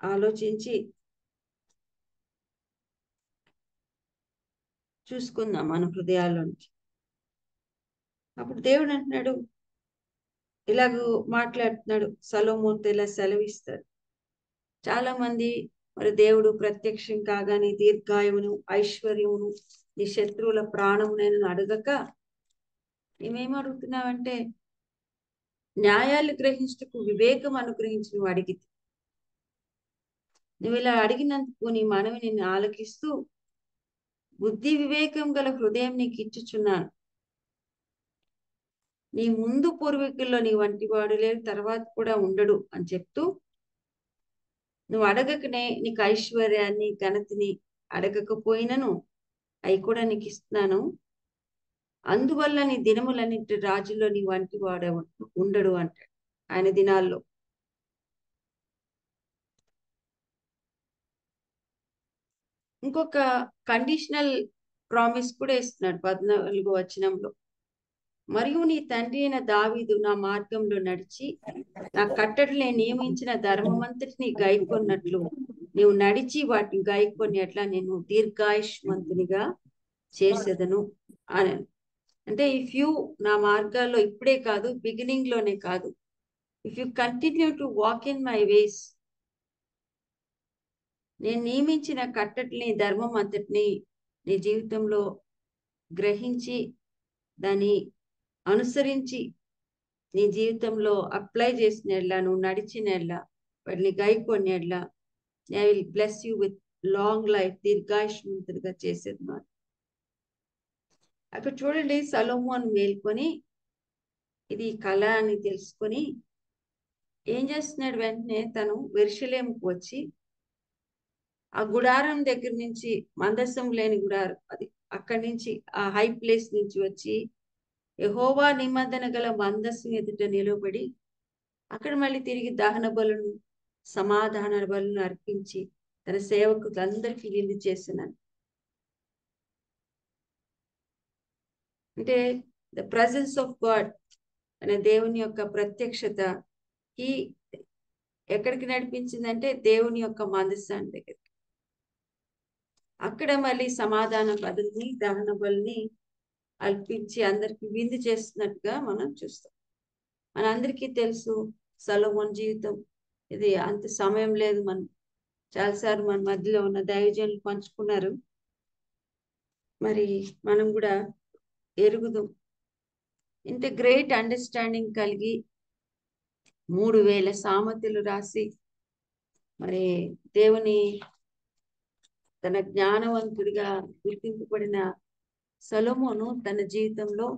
ఆలోచించి చూసుకుందాం మన హృదయాల్లోంచి. అప్పుడు దేవుడు అంటున్నాడు, ఇలాగూ మాట్లాడుతున్నాడు సొలొమోనుతో, ఇలా సెలవిస్తాడు. చాలా మంది మరి దేవుడు ప్రత్యక్షం కాగానే దీర్ఘాయువును, ఐశ్వర్యమును, నీ శత్రువుల ప్రాణమునైనా అడగక మేమేం అడుగుతున్నావంటే న్యాయాలు గ్రహించటకు వివేకం అనుగ్రహించి నువ్వు అడిగితే, నువ్వు ఇలా అడిగినందుకు నీ మనవి నిన్ను ఆలకిస్తూ బుద్ధి వివేకం గల హృదయం నీకు ఇచ్చుచున్నాను. నీ ముందు పూర్వీకుల్లో నీ వంటి వాడు లేడు, తర్వాత కూడా ఉండడు అని చెప్తూ, నువ్వు అడగకనే నీకు ఐశ్వర్యాన్ని, ఘనతని అడగకపోయినను అవి కూడా నీకు ఇస్తున్నాను. అందువల్ల నీ దినములన్నింటి రాజుల్లో నీ వంటి వాడు ఉండడు అంటాడు ఆయన దినాల్లో. ఇంకొక కండిషనల్ ప్రామిస్ కూడా ఇస్తున్నాడు 14వ వచనంలో. మరియు నీ తండ్రి అయిన దావీదు నా మార్గంలో నడిచి నా కట్టడలు నేను నియమించిన ధర్మమంతటిని గైకొన్నట్లు నీవు నడిచి వాటిని గైకొని అట్లా నేను దీర్ఘాయుష్మంతునిగా చేసేదను అని. అంటే ఇఫ్ యూ నా మార్గాల్లో ఇప్పుడే కాదు, బిగినింగ్ లోనే కాదు, if you continue to walk in my వేస్, నేను నియమించిన కట్టడిని, ధర్మం అంతటిని నీ జీవితంలో గ్రహించి దాన్ని అనుసరించి నీ జీవితంలో అప్లై చేసిన ఎడ్లా, నువ్వు నడిచిన ఎడ్లా, వాటిని గైకొని ఎడ్లా, I will bless you with long life, దీర్ఘాయుష్మంతుడిగా చేసేది మాట. అక్కడ చూడండి, సొలొమోను మేల్కొని ఇది కళ అని తెలుసుకొని ఏం చేస్తున్నాడు, వెంటనే తను యెరూషలేముకు వచ్చి ఆ గుడారం దగ్గర నుంచి, మందసం లేని గుడారం అది, అక్కడి నుంచి ఆ హై ప్లేస్ నుంచి వచ్చి యెహోవా నిబంధన గల మందసం ఎదుట నిలబడి అక్కడ మళ్ళీ తిరిగి దహన బలును, సమాధాన బలును అర్పించి తన సేవకులందరికీ విందు చేసినాను. అంటే ద ప్రెజెన్స్ ఆఫ్ గాడ్ అనే దేవుని యొక్క ప్రత్యక్షత ఈ ఎక్కడికి నడిపించిందంటే దేవుని యొక్క మందసాన్ని దగ్గరికి. అక్కడ మళ్ళీ సమాధాన బలుని, దహన బలిని అల్పించి అందరికి విందు చేస్తున్నట్టుగా మనం చూస్తాం. మనందరికీ తెలుసు సొలొమోను జీవితం. ఇది అంత సమయం లేదు, మనం చాలాసార్లు మన మధ్యలో ఉన్న దైవజనులు పంచుకున్నారు. మరి మనం కూడా ఎరుగుదాం. ఇంత గ్రేట్ అండర్స్టాండింగ్ కలిగి 3000 సామెతలు రాసి మరి దేవుని తన జ్ఞానవంతుడిగా గుర్తింపబడిన సొలొమోను తన జీవితంలో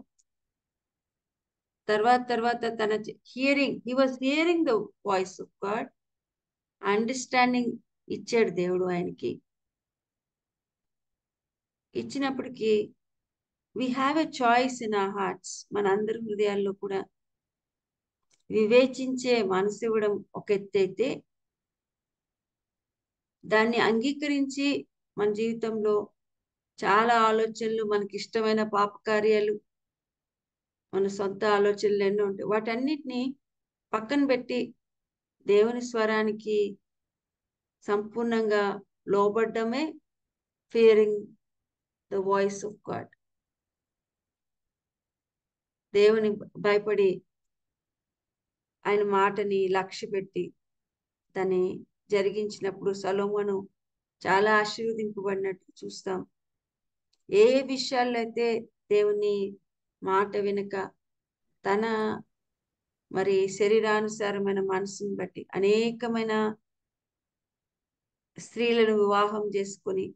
తర్వాత తన he was hearing the voice of God, understanding ఇచ్చాడు దేవుడు ఆయనకి. ఇచ్చినప్పటికీ we have a choice in our hearts. మన అందరి హృదయాల్లో కూడా వివేచించే మనసు ఇవ్వడం ఒక ఎత్తైతే, దాన్ని అంగీకరించి మన జీవితంలో చాలా ఆలోచనలు, మనకి ఇష్టమైన పాపకార్యాలు, మన సొంత ఆలోచనలు ఎన్నో ఉంటాయి. వాటన్నిటిని పక్కన పెట్టి దేవుని స్వరానికి సంపూర్ణంగా లోబడ్డమే fearing the voice of God. దేవుని భయపడి ఆయన మాటని లక్ష్య పెట్టి దాన్ని జరిగించినప్పుడు సొలొమోను చాలా ఆశీర్వదింపబడినట్టు చూస్తాం. ఏ విషయాల్లో అయితే దేవుని మాట వినక తన మరి శరీరానుసారమైన మనసుని బట్టి అనేకమైన స్త్రీలను వివాహం చేసుకొని,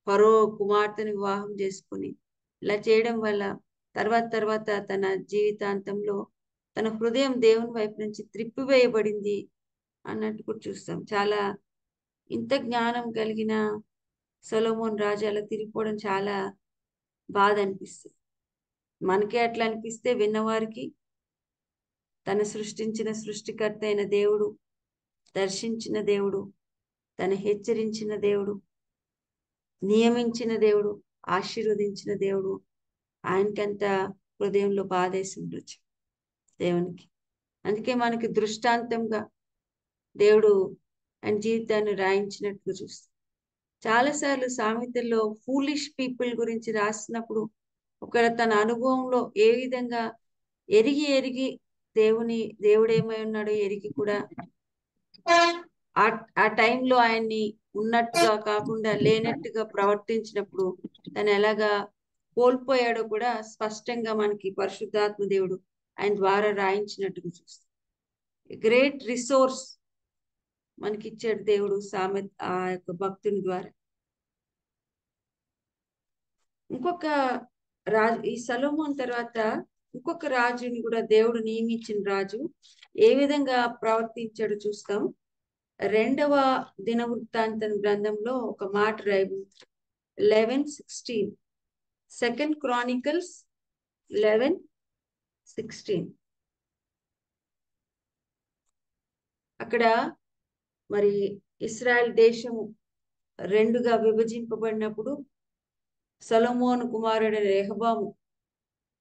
ఫరో కుమార్తెను వివాహం చేసుకొని, ఇలా చేయడం వల్ల తర్వాత తన జీవితాంతంలో తన హృదయం దేవుని వైపు నుంచి త్రిప్పివేయబడింది అన్నట్టు కూడా చూస్తాం. చాలా ఇంత జ్ఞానం కలిగిన సొలొమోన్ రాజు అలా తిరిగిపోవడం చాలా బాధ అనిపిస్తుంది. మనకే అట్లా అనిపిస్తే విన్నవారికి తన సృష్టించిన సృష్టికర్త అయిన దేవుడు, దర్శించిన దేవుడు, తను హెచ్చరించిన దేవుడు, నియమించిన దేవుడు, ఆశీర్వదించిన దేవుడు, ఆయనకంత హృదయంలో బాధేసి ఉండొచ్చు దేవునికి. అందుకే మనకి దృష్టాంతంగా దేవుడు ఆయన జీవితాన్ని రాయించినట్టుగా చూస్తాం. చాలాసార్లు సామెతల్లో ఫూలిష్ పీపుల్ గురించి రాసినప్పుడు ఒకవేళ తన అనుభవంలో ఏ విధంగా ఎరిగి దేవుడు ఏమై ఉన్నాడో ఎరిగి కూడా ఆ టైంలో ఆయన్ని ఉన్నట్టుగా కాకుండా లేనట్టుగా ప్రవర్తించినప్పుడు తను ఎలాగా కోల్పోయాడో కూడా స్పష్టంగా మనకి పరిశుద్ధాత్మ దేవుడు ఆయన ద్వారా రాయించినట్టుగా చూస్తాం. గ్రేట్ రిసోర్స్ మనకిచ్చాడు దేవుడు ఆ యొక్క భక్తుని ద్వారా. ఇంకొక రాజు, ఈ సొలొమోన్ తర్వాత ఇంకొక రాజుని కూడా దేవుడు నియమించిన రాజు ఏ విధంగా ప్రవర్తించాడో చూస్తాం. 2వ దినవృత్తాంతం గ్రంథంలో ఒక మాట రాయబడింది. 11:16 2 Chronicles 11:16. అక్కడ మరి ఇశ్రాయేల్ దేశము 2గా విభజింపబడినప్పుడు సొలొమోను కుమారుడు రెహబాము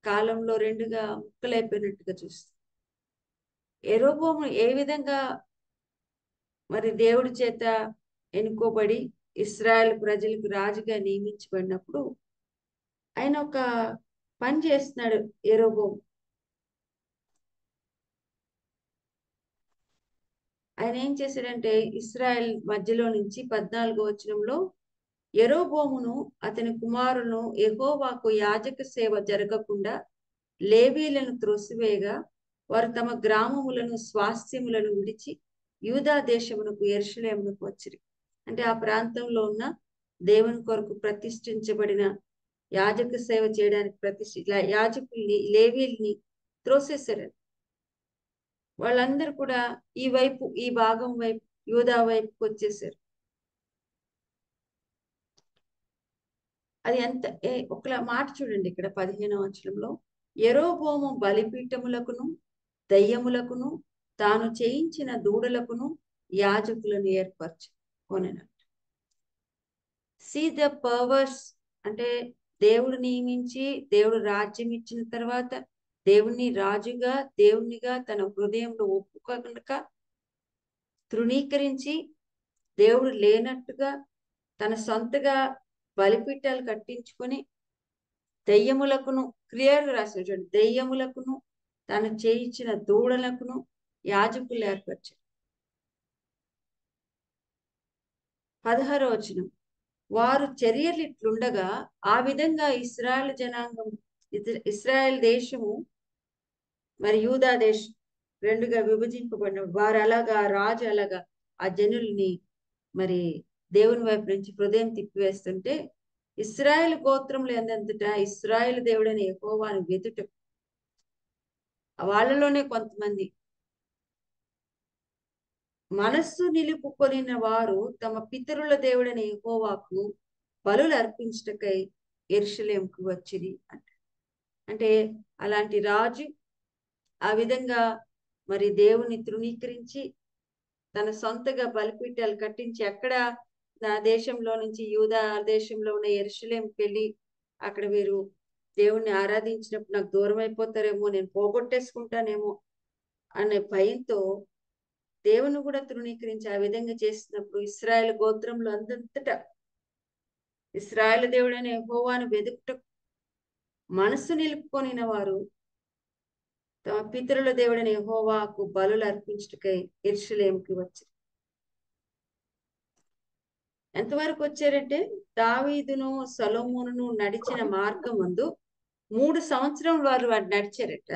కాలంలో 2గా ముక్కలైపోయినట్టుగా చూస్తాం. యెరోబోము ఏ విధంగా మరి దేవుడి చేత ఎన్నుకోబడి ఇశ్రాయేల్ ప్రజలకు రాజుగా నియమించబడినప్పుడు ఆయన ఒక పని చేస్తున్నాడు. యెరోబోము ఆయన ఏం చేశాడంటే, ఇశ్రాయేల్ మధ్యలో నుంచి 14వ వచనంలో యెరోబోమును అతని కుమారులను యెహోవాకు యాజక సేవ జరగకుండా లేవీలను త్రోసివేయగా వారు తమ గ్రామములను స్వాస్థ్యములను విడిచి యూదా దేశమునకు యెరూషలేమునకు వచ్చిరి. అంటే ఆ ప్రాంతంలో ఉన్న దేవుని కొరకు ప్రతిష్ఠించబడిన యాజక సేవ చేయడానికి యాజకుల్ని లేవీల్ని త్రోసేశారు. వాళ్ళందరూ కూడా ఈ భాగం వైపు యూదా వైపుకి వచ్చేసారు. అది ఎంత ఒక మాట చూడండి ఇక్కడ 15వ వచనంలో, యెరోబోము బలిపీఠములకును దయ్యములకును తాను చేయించిన దూడలకును యాజకులను ఏర్పరచుకొనెను. సీ ద పవర్స్, అంటే దేవుడు నియమించి దేవుడు రాజ్యం ఇచ్చిన తర్వాత దేవుణ్ణి రాజుగా దేవునిగా తన హృదయంలో ఒప్పుకోక తృణీకరించి దేవుడు లేనట్టుగా తన సొంతగా బలిపీఠాలు కట్టించుకొని దెయ్యములకును, క్లియర్ రాశాడు చూడండి, దెయ్యములకును తాను చేయించిన దూడలకును యాజకులు ఏర్పరిచారు. 16వ వచనం, వారు చర్యలు ఇట్లుండగా ఆ విధంగా ఇశ్రాయేల్ జనాంగం, ఇశ్రాయేల్ దేశము మరి యూదా దేశం 2గా విభజింపబడినప్పుడు వారు అలాగా, రాజు అలాగా ఆ జనుల్ని మరి దేవుని వైపు నుంచి హృదయం తిప్పివేస్తుంటే ఇశ్రాయేలు గోత్రంలో ఎందంతటా ఇశ్రాయేలు దేవుడని యెహోవాను వెతుట వాళ్ళలోనే కొంతమంది మనస్సు నిలుపుకొనిన వారు తమ పితరుల దేవుడని యెహోవాకు బలులు అర్పించుటకై యెరూషలేముకు వచ్చిరి అంటే అలాంటి రాజు ఆ విధంగా మరి దేవుని తృణీకరించి తన సొంతగా బలిపీఠాలు కట్టించి అక్కడ నా దేశంలో నుంచి యూదా దేశంలో ఉన్న యెరూషలేముకి వెళ్ళి అక్కడ వీరు దేవుణ్ణి ఆరాధించినప్పుడు నాకు దూరం అయిపోతారేమో, నేను పోగొట్టేసుకుంటానేమో అనే భయంతో దేవుని కూడా తృణీకరించి ఆ విధంగా చేసినప్పుడు ఇశ్రాయేలు గోత్రంలో అందంతటా ఇశ్రాయేలు దేవుడైన యెహోవాను వెదుకుట మనస్సు నిలుపుకొనిన వారు తమ పితరుల దేవుడైన యెహోవాకు బలులు అర్పించుటకై యెరూషలేముకి వచ్చారు. ఎంతవరకు వచ్చారంటే దావీదును సొలొమోనును నడిచిన మార్గం ముందు 3 సంవత్సరం వారు నడిచారట.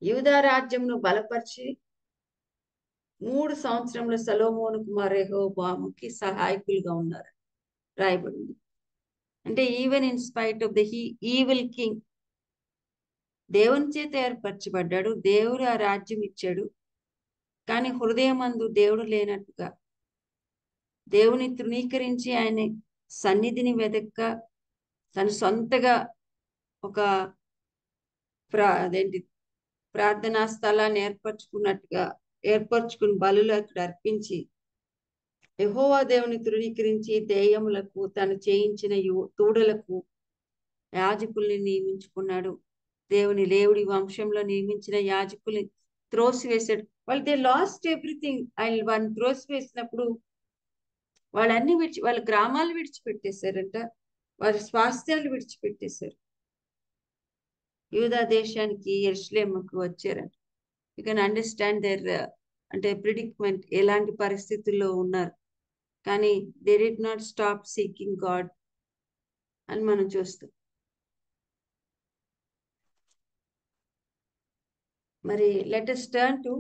యూదా రాజ్యంను బలపరిచి 3 సంవత్సరంలో సొలొమోను కుమారు రెహోబోముకి సహాయకులుగా ఉన్నారు రాయబడింది. అంటే even in spite of the evil king దేవుని చేత ఏర్పరచబడ్డాడు, దేవుడు ఆ రాజ్యం ఇచ్చాడు. కానీ హృదయమందు దేవుడు లేనట్టుగా దేవుని తృణీకరించి ఆయన సన్నిధిని వెదక్క తన సొంతగా ఒక ప్రార్థనా స్థలాన్ని ఏర్పరచుకుని బలులు అక్కడ అర్పించి యెహోవా దేవుని తృణీకరించి దెయ్యములకు తను చేయించిన తూడలకు యాజకుల్ని నియమించుకున్నాడు. దేవుని లేవుడి వంశంలో నియమించిన యాజకుల్ని త్రోసివేశాడు. వాళ్ళు దే లాస్ట్ ఎవ్రీథింగ్. ఆయన వాళ్ళని త్రోసివేసినప్పుడు వాళ్ళన్ని వాళ్ళ గ్రామాలు విడిచిపెట్టేశారంట, వారి స్వాస్థ్యాలు విడిచిపెట్టేశారు, యూదా దేశానికి యెరూషలేముకు వచ్చారంట. యూ కెన్ అండర్స్టాండ్ దేర్ అంటే ప్రిడిక్మెంట్, ఎలాంటి పరిస్థితుల్లో ఉన్నారు. కానీ they did not stop seeking God అని మనం చూస్తాం. మరి లెట్ us turn to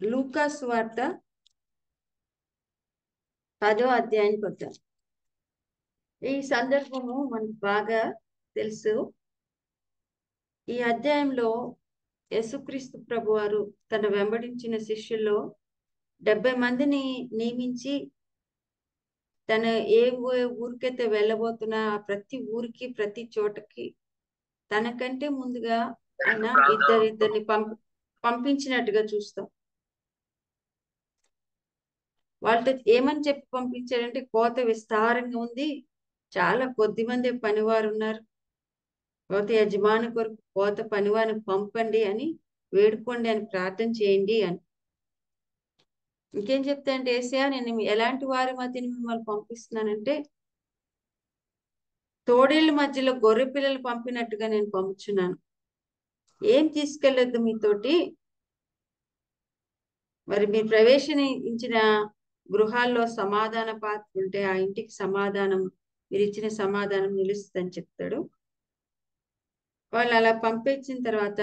లూకా సువార్త 10వ అధ్యాయానికి వద్దాం. ఈ సందర్భము మనకు బాగా తెలుసు. ఈ అధ్యాయంలో యేసుక్రీస్తు ప్రభువారు తన వెంబడించిన శిష్యుల్లో 70 మందిని నియమించి తన ఏ ఊరికైతే వెళ్ళబోతున్నా ప్రతి ఊరికి ప్రతి చోటకి తనకంటే ముందుగా ఆయన ఇద్దరిని పంపించినట్టుగా చూస్తాం. వాళ్ళతో ఏమని చెప్పి పంపించాడంటే, కోత విస్తారంగా ఉంది, చాలా కొద్ది మంది పనివారు ఉన్నారు, కోత యజమాని కొరకు కోత పనివారిని పంపండి అని వేడుకోండి అని ప్రార్థన చేయండి అని. ఇంకేం చెప్తా అంటే, ఏసయ్యా నేను ఎలాంటి వారి మధ్యని మిమ్మల్ని పంపిస్తున్నానంటే తోడేళ్ళ మధ్యలో గొర్రె పిల్లలు పంపినట్టుగా నేను పంపుచున్నాను. ఏం తీసుకెళ్ళొద్దు మీతోటి, మరి మీరు ప్రవేశించిన గృహాల్లో సమాధాన పాత్ర ఉంటే ఆ ఇంటికి సమాధానం, మీరు ఇచ్చిన సమాధానం నిలుస్తుందని చెప్తాడు. వాళ్ళు అలా పంపించిన తర్వాత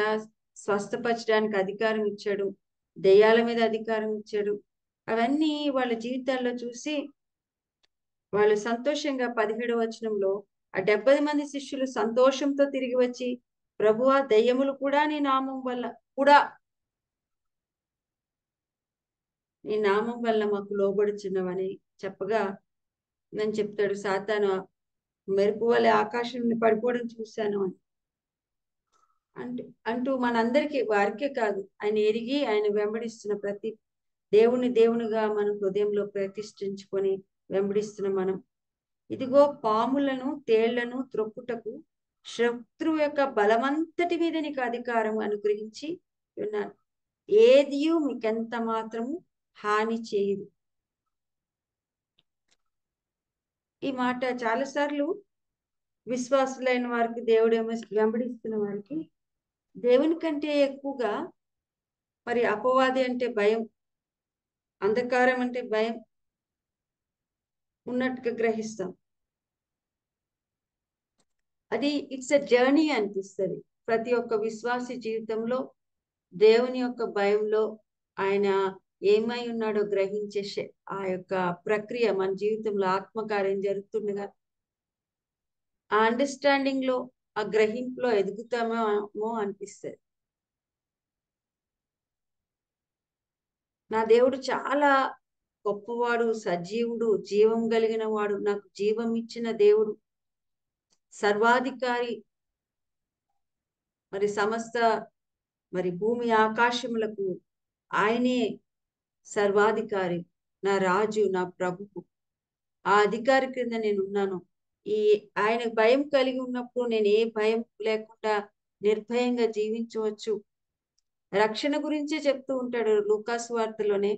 స్వస్థపరచడానికి అధికారం ఇచ్చాడు, దెయ్యాల మీద అధికారం ఇచ్చాడు. అవన్నీ వాళ్ళ జీవితాల్లో చూసి వాళ్ళు సంతోషంగా 17వ వచనంలో ఆ 70 మంది శిష్యులు సంతోషంతో తిరిగి వచ్చి, ప్రభువా దెయ్యములు కూడా నీ నామం వల్ల మాకు లోబడుచున్నవని చెప్పగా నేను చెప్తాడు, సాతాను మెరుపు వల్ల ఆకాశం పడిపోవడం చూశాను అని అంటూ మనందరికీ, వారికే కాదు ఆయన ఎరిగి ఆయన వెంబడిస్తున్న ప్రతి దేవునిగా మనం హృదయంలో ప్రతిష్ఠించుకొని వెంబడిస్తున్న మనం, ఇదిగో పాములను తేళ్లను త్రొక్కుటకు శత్రువు యొక్క బలమంతటి మీద నీకు అధికారం అనుగ్రహించి ఉన్నాను, ఏదియు మీకెంత మాత్రము హాని చేయదు. ఈ మాట చాలాసార్లు విశ్వాసులైన వారికి, దేవుడేమో వెంబడిస్తున్న వారికి దేవుని కంటే ఎక్కువగా మరి అపవాది అంటే భయం, అంధకారం అంటే భయం ఉన్నట్టుగా గ్రహిస్తాం. అది ఇట్స్ ఎ జర్నీ అనిపిస్తుంది ప్రతి ఒక్క విశ్వాసి జీవితంలో. దేవుని యొక్క భయంలో ఆయన ఏమై ఉన్నాడో గ్రహించే ఆ యొక్క ప్రక్రియ మన జీవితంలో ఆత్మకార్యం జరుగుతుండగా ఆ అండర్స్టాండింగ్ లో ఆ గ్రహింపులో ఎదుగుతామేమో అనిపిస్తుంది. నా దేవుడు చాలా గొప్పవాడు, సజీవుడు, జీవం కలిగిన వాడు, నాకు జీవం ఇచ్చిన దేవుడు, సర్వాధికారి, మరి సమస్త మరి భూమి ఆకాశములకు ఆయనే సర్వాధికారి, నా రాజు, నా ప్రభువు. ఆ అధికారి క్రింద నేను ఉన్నాను. ఆయన భయం కలిగి ఉన్నప్పుడు నేను ఏ భయం లేకుండా నిర్భయంగా జీవించవచ్చు. రక్షణ గురించే చెప్తూ ఉంటాడు లూకాసు వార్తలోనే.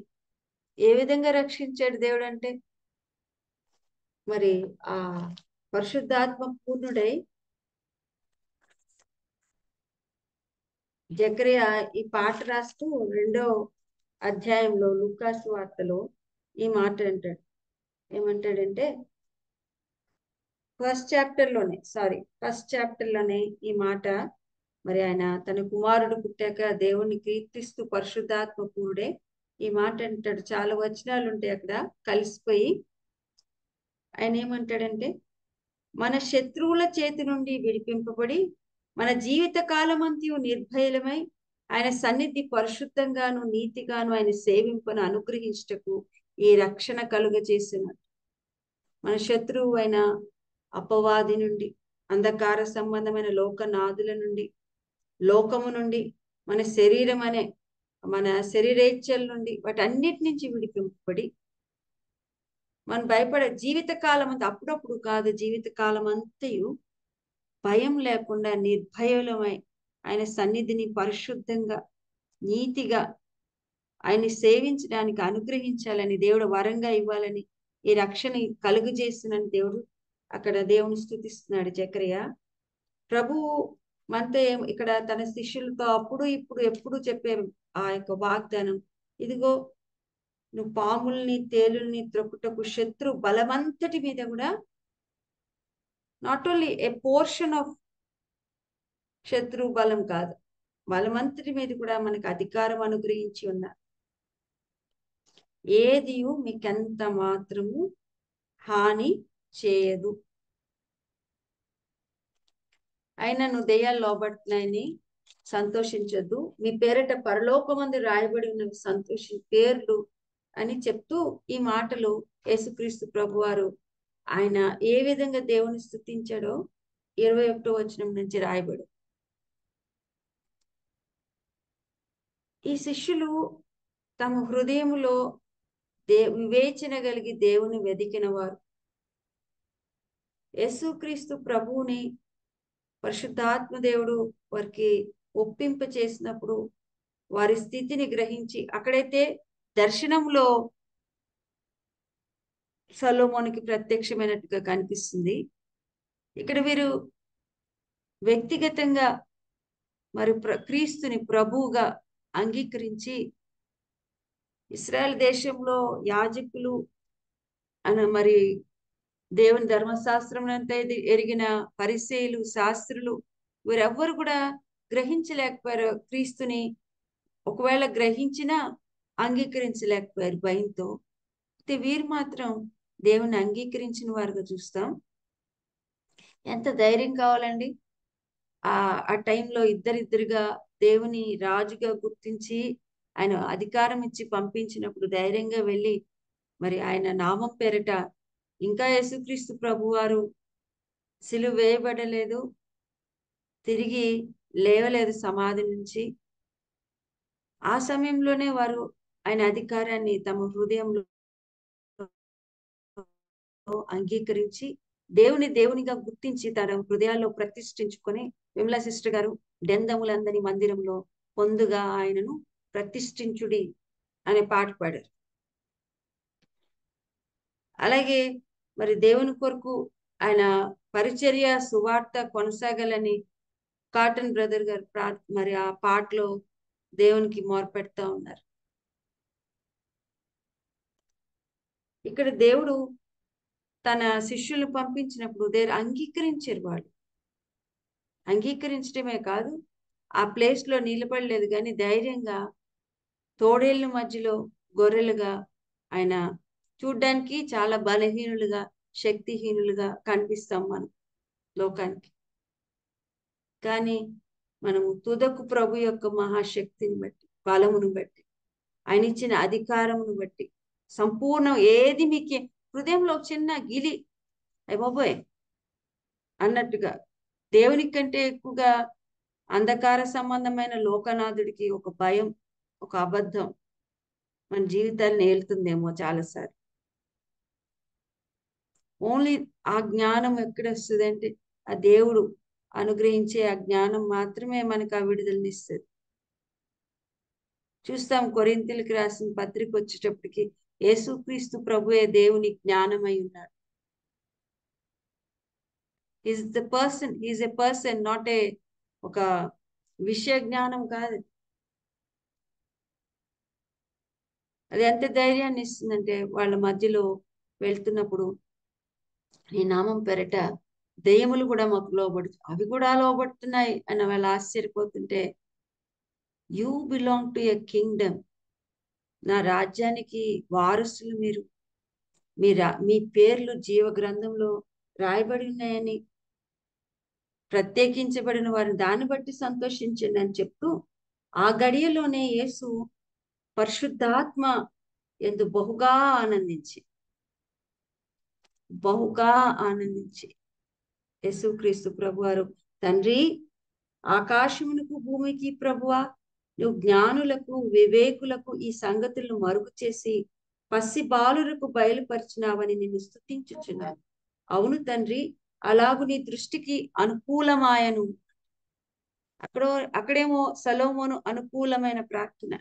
ఏ విధంగా రక్షించాడు దేవుడు అంటే, మరి ఆ పరిశుద్ధాత్మ పూర్ణుడై జకరియా ఈ పాట రాస్తూ 2వ అధ్యాయంలో లూకాసు వార్తలో ఈ మాట అంటాడు. ఏమంటాడంటే ఫస్ట్ చాప్టర్ లోనే ఈ మాట, మరి ఆయన తన కుమారుడు పుట్టాక దేవుణ్ణి కీర్తిస్తూ పరిశుద్ధాత్మ పూర్ణుడే ఈ మాట అంటాడు. చాలా వచనాలు ఉంటాయి అక్కడ కలిసిపోయి. ఆయన ఏమంటాడంటే, మన శత్రువుల చేతి నుండి విడిపింపబడి మన జీవిత కాలమంతయు నిర్భయలమై ఆయన సన్నిధి పరిశుద్ధంగాను నీతిగాను ఆయన సేవింపను అనుగ్రహించటకు ఈ రక్షణ కలుగజేసిన మన శత్రువు అయిన అపవాది నుండి, అంధకార సంబంధమైన లోకనాదుల నుండి, లోకము నుండి, మన శరీరం అనే మన శరీరేచ్ఛల నుండి, వాటన్నిటి నుంచి విడిపింపబడి మనం భయపడే జీవితకాలం అంతా, అప్పుడప్పుడు కాదు, జీవితకాలం అంతయు భయం లేకుండా నిర్భయలమై ఆయన సన్నిధిని పరిశుద్ధంగా నీతిగా ఆయన్ని సేవించడానికి అనుగ్రహించాలని దేవుడు వరంగా ఇవ్వాలని ఈ రక్షణ కలుగు చేస్తున్న దేవుడు అక్కడ దేవుని స్తుతిస్తున్నాడు జకరియా. ప్రభువు మనతో ఇక్కడ తన శిష్యులతో అప్పుడు ఇప్పుడు ఎప్పుడు చెప్పే ఆ యొక్క వాగ్దానం, ఇదిగో నువ్వు పాముల్ని తేలుల్ని త్రొక్కుటకు శత్రు బలమంతటి మీద కూడా, not only A portion of శత్రు బలం కాదు, బలమంతటి మీద కూడా మనకు అధికారం అనుగ్రహించి ఉన్నారు. ఏది మీకెంత మాత్రము హాని చేయదు. అయినా నువ్వు దెయ్యాలు లోబడుతున్నాయని సంతోషించొద్దు, మీ పేరట పరలోకమందు రాయబడి ఉన్నవి పేర్లు అని చెప్తూ ఈ మాటలు యేసుక్రీస్తు ప్రభువారు ఆయన ఏ విధంగా దేవుని స్తుతించాడో 21వ వచనం నుంచి రాయబడు. ఈ శిష్యులు తమ హృదయములో వివేచన కలిగి దేవుని వెదికిన వారు. యేసుక్రీస్తు ప్రభువుని పరిశుద్ధాత్మ దేవుడు వారికి ఒప్పింప చేసినప్పుడు వారి స్థితిని గ్రహించి, అక్కడైతే దర్శనంలో సొలొమోనుకి ప్రత్యక్షమైనట్టుగా కనిపిస్తుంది, ఇక్కడ వీరు వ్యక్తిగతంగా మరి క్రీస్తుని ప్రభువుగా అంగీకరించి ఇశ్రాయేల్ దేశంలో యాజకులు మరి దేవుని ధర్మశాస్త్రం అంతా ఎరిగిన పరిసయ్యులు, శాస్త్రులు, వీరెవ్వరు కూడా గ్రహించలేకపోయారు క్రీస్తుని. ఒకవేళ గ్రహించినా అంగీకరించలేకపోయారు భయంతో. అయితే వీరు మాత్రం దేవుని అంగీకరించిన వారుగా చూస్తాం. ఎంత ధైర్యం కావాలండి ఆ టైంలో ఇద్దరిద్దరుగా దేవుని రాజుగా గుర్తించి ఆయన అధికారం ఇచ్చి పంపించినప్పుడు ధైర్యంగా వెళ్ళి మరి ఆయన నామం పేరట, ఇంకా యేసుక్రీస్తు ప్రభువారు సిలువ వేయబడలేదు, తిరిగి లేవలేదు సమాధి నుంచి. ఆ సమయంలోనే వారు ఆయన అధికారాన్ని తమ హృదయంలో అంగీకరించి దేవునిగా గుర్తించి తన హృదయాల్లో ప్రతిష్ఠించుకొని, విమలా సిస్టర్ గారు డెందములందరి మందిరంలో పొందుగా ఆయనను ప్రతిష్ఠించుడి అనే పాట పాడారు. అలాగే మరి దేవుని కొరకు ఆయన పరిచర్య సువార్త కొనసాగాలని కాటన్ బ్రదర్ గారు మరి ఆ పాటలో దేవునికి మొరపెడతా ఉన్నారు. ఇక్కడ దేవుడు తన శిష్యులు పంపించినప్పుడు అంగీకరించారు. వాళ్ళు అంగీకరించడమే కాదు, ఆ ప్లేస్ లో నిలబడలేదు, కానీ ధైర్యంగా తోడేళ్ళ మధ్యలో గొర్రెలుగా ఆయన చూడ్డానికి చాలా బలహీనులుగా, శక్తిహీనులుగా కనిపిస్తాం మనం లోకానికి. కానీ మనము తుదకు ప్రభు యొక్క మహాశక్తిని బట్టి, బలమును బట్టి, ఆయన ఇచ్చిన అధికారమును బట్టి సంపూర్ణం ఏది మీకు హృదయంలో ఒక చిన్న గిలి అయిపోబోయే అన్నట్టుగా దేవుని కంటే ఎక్కువగా అంధకార సంబంధమైన లోకనాథుడికి ఒక భయం, ఒక అబద్ధం మన జీవితాన్ని ఏలుతుందేమో చాలాసార్లు. ఓన్లీ ఆ జ్ఞానం ఎక్కడ వస్తుంది అంటే ఆ దేవుడు అనుగ్రహించే ఆ జ్ఞానం మాత్రమే మనకు ఆ విడుదలనిస్తుంది. చూస్తాం కొరింథీయులకు రాసిన పత్రిక వచ్చేటప్పటికి యేసుక్రీస్తు ప్రభువే దేవుని జ్ఞానమై ఉన్నాడు. ఈజ్ ఎ పర్సన్, నాట్ ఒక విషయ జ్ఞానం కాదు. అది ఎంత ధైర్యాన్ని ఇస్తుందంటే వాళ్ళ మధ్యలో వెళ్తున్నప్పుడు నీ నామం పెరట దెయ్యములు కూడా మాకు అవి కూడా లోబడుతున్నాయి అని వాళ్ళు ఆశ్చర్యపోతుంటే, you belong to a kingdom, నా రాజ్యానికి వారసులు మీరు, మీ పేర్లు జీవ గ్రంథంలో రాయబడి ఉన్నాయని, ప్రత్యేకించబడిన వారిని దాన్ని బట్టి సంతోషించండి అని చెప్తూ ఆ గడియలోనే యేసు పరిశుద్ధాత్మ యందు బహుగా ఆనందించి యేసుక్రీస్తు ప్రభువారు, తండ్రి ఆకాశమునకు భూమికి ప్రభువా, నువ్వు జ్ఞానులకు వివేకులకు ఈ సంగతులను మరుగు చేసి పసి బాలురకు బయలుపరిచినావని నిన్ను స్తుతించుచున్నాను. అవును తండ్రి, అలాగు నీ దృష్టికి అనుకూలమాయను. అక్కడేమో సలోమోను అనుకూలమైన ప్రార్థన,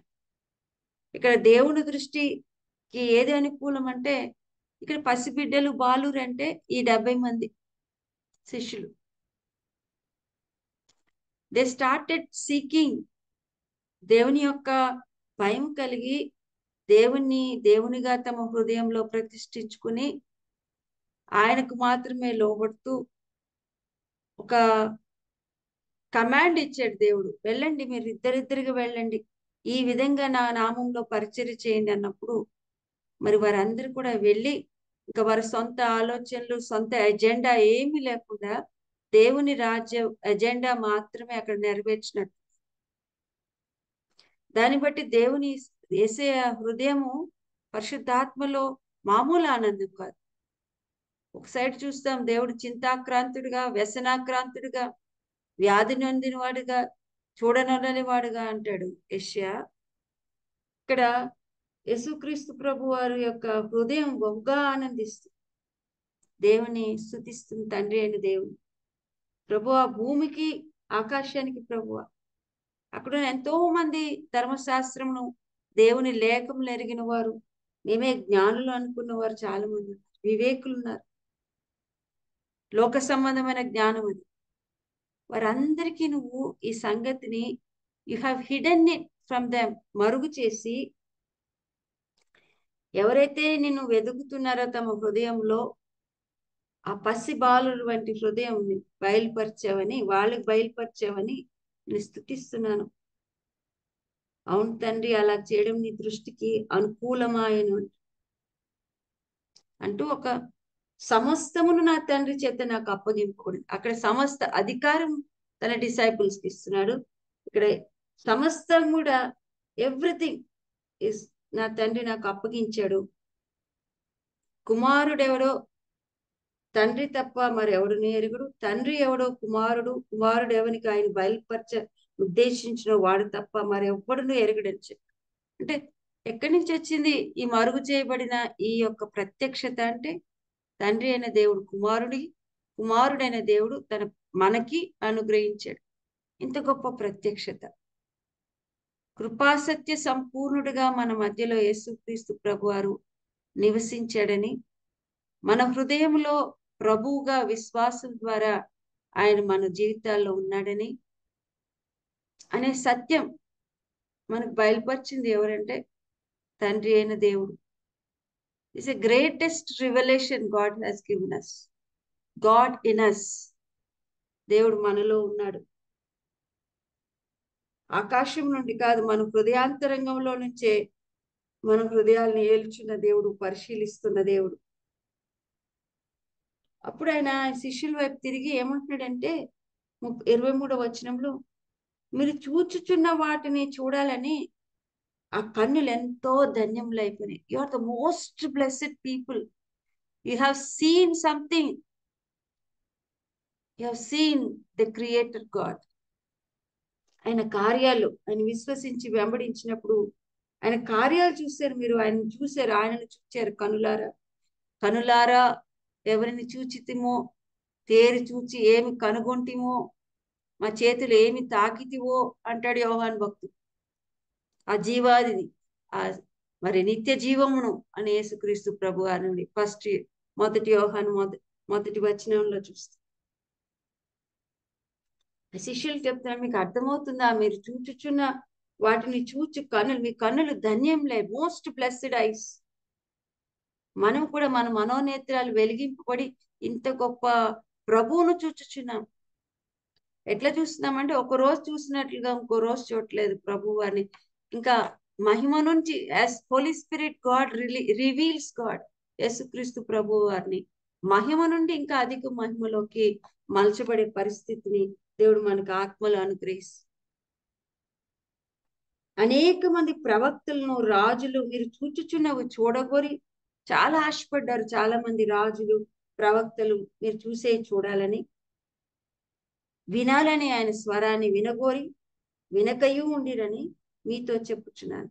ఇక్కడ దేవుని దృష్టికి ఏది అనుకూలం అంటే, ఇక్కడ పసిబిడ్డలు బాలురు అంటే ఈ 70 మంది శిష్యులు. దే స్టార్టెడ్ సీకింగ్, దేవుని యొక్క భయం కలిగి దేవునిగా తమ హృదయంలో ప్రతిష్ఠించుకుని ఆయనకు మాత్రమే లోబడుతూ ఒక కమాండ్ ఇచ్చాడు దేవుడు, వెళ్ళండి, మీరు ఇద్దరిద్దరిగా వెళ్ళండి, ఈ విధంగా నా నామంలో పరిచర్య చేయండి అన్నప్పుడు మరి వారందరూ కూడా వెళ్ళి ఇంకా వారి సొంత ఆలోచనలు, సొంత ఎజెండా ఏమీ లేకుండా దేవుని రాజ్య ఎజెండా మాత్రమే అక్కడ నెరవేర్చినట్టు. దాన్ని బట్టి దేవుని యేసయ్య హృదయము పరిశుద్ధాత్మలో మామూలు ఆనందం కాదు. ఒక సైడ్ చూస్తాం దేవుడు చింతాక్రాంతుడిగా, వ్యసనాక్రాంతుడిగా, వ్యాధి నొందిన వాడుగా, చూడనొలని వాడుగా అంటాడు యెషయా. ఇక్కడ యేసుక్రీస్తు ప్రభు వారి యొక్క హృదయం బహుగా ఆనందిస్తూ దేవుని స్తుతిస్తుంది. తండ్రి అయిన దేవుని ప్రభువ, భూమికి ఆకాశానికి ప్రభువ. అక్కడ ఎంతో మంది ధర్మశాస్త్రమును దేవుని లేఖములు ఎరిగిన వారు, మేమే జ్ఞానులు అనుకున్న వారు చాలా మంది ఉన్నారు, వివేకులు ఉన్నారు, లోక సంబంధమైన జ్ఞానం అది. వారందరికీ నువ్వు ఈ సంగతిని you have hidden it from them, మరుగు చేసి ఎవరైతే నిన్ను వెతుకుతున్నారో తమ హృదయంలో ఆ పసి బాలురు వంటి హృదయం వాళ్ళకి బయలుపరిచావని నేను స్తుతిస్తున్నాను. అవును తండ్రి, అలా చేయడం నీ దృష్టికి అనుకూలమాయను అంటూ ఒక సమస్తమును నా తండ్రి చేత నాకు అప్పగింపకూడదు. అక్కడ సమస్త అధికారం తన డిసైపుల్స్ కి ఇస్తున్నాడు. ఇక్కడ సమస్తం కూడా ఎవ్రీథింగ్ ఇస్ నా తండ్రి నాకు అప్పగించాడు. కుమారుడెవడో తండ్రి తప్ప మరెవడుని ఎరుగుడు, తండ్రి ఎవడో కుమారుడు ఎవరికి ఆయన బయలుపరచ ఉద్దేశించిన వాడు తప్ప మరెవ్వడును ఎరుగుడని. అంటే ఎక్కడి నుంచి వచ్చింది ఈ మరుగు చేయబడిన ఈ యొక్క ప్రత్యక్షత అంటే, తండ్రి అయిన దేవుడు కుమారుడైన దేవుడు మనకి అనుగ్రహించాడు ఇంత గొప్ప ప్రత్యక్షత. కృపాసత్య సంపూర్ణుడిగా మన మధ్యలో యేసుక్రీస్తు ప్రభువారు నివసించాడని, మన హృదయంలో ప్రభువుగా విశ్వాసం ద్వారా ఆయన మన జీవితాల్లో ఉన్నాడని అనే సత్యం మనకు బయలుపరిచింది ఎవరంటే తండ్రి అయిన దేవుడు. It's a greatest revolution God has given us. God in us, దేవుడు మనలో ఉన్నాడు. ఆకాశం నుండి కాదు, మన హృదయాంతరంగంలో నుంచే మన హృదయాల్ని ఏల్చున్న దేవుడు, పరిశీలిస్తున్న దేవుడు. అప్పుడు ఆయన శిష్యుల వైపు తిరిగి ఏమంటున్నాడంటే 23వ వచనంలో, మీరు చూచుచున్న వాటిని చూడాలని ఆ కన్నులు ఎంతో ధన్యములు అయిపోయినాయి. You are the most blessed people. You have seen something. You have seen the creator God. ఆయన కార్యాలు, ఆయన విశ్వసించి వెంబడించినప్పుడు ఆయన కార్యాలు చూశారు. మీరు ఆయన చూశారు, ఆయనను చూచారు కనులారా. కనులారా ఎవరిని చూచితిమో, తేరి చూచి ఏమి కనుగొంటిమో, మా చేతులు ఏమి తాకితివో అంటాడు యోహాను భక్తుడు. ఆ జీవాదిని, ఆ మరి నిత్య జీవమును అని యేసుక్రీస్తు ప్రభు అని మొదటి యోహాను మొదటి వచనంలో చూస్తాం. శిష్యులు చెప్తారు, మీకు అర్థమవుతుందా? మీరు చూచుచున్న వాటిని చూచు కన్నులు, మీ కన్నులు ధన్యంలే, మోస్ట్ బ్లెస్డ్ ఐస్. మనం కూడా మన మనోనేత్రాలు వెలిగింపబడి ఇంత గొప్ప ప్రభువును చూచుచున్నాం. ఎట్లా చూస్తున్నామంటే ఒక రోజు చూసినట్లుగా ఇంకో రోజు చూడట్లేదు ప్రభు వారిని. ఇంకా మహిమ నుంచి, as Holy Spirit God reveals God, యేసుక్రీస్తు ప్రభు వారిని మహిమ నుండి ఇంకా అధిక మహిమలోకి మలచబడే పరిస్థితిని దేవుడు మనకు ఆత్మలు అనుగ్రహిస్తాడు. అనేక మంది ప్రవక్తలను, రాజులు మీరు చూచుచున్నవి చూడగోరి చాలా ఆశపడ్డారు. చాలా మంది రాజులు, ప్రవక్తలు మీరు చూసే చూడాలని, వినాలని ఆయన స్వరాన్ని వినగోరి వినకయు ఉండిరని మీతో చెప్పుచున్నాను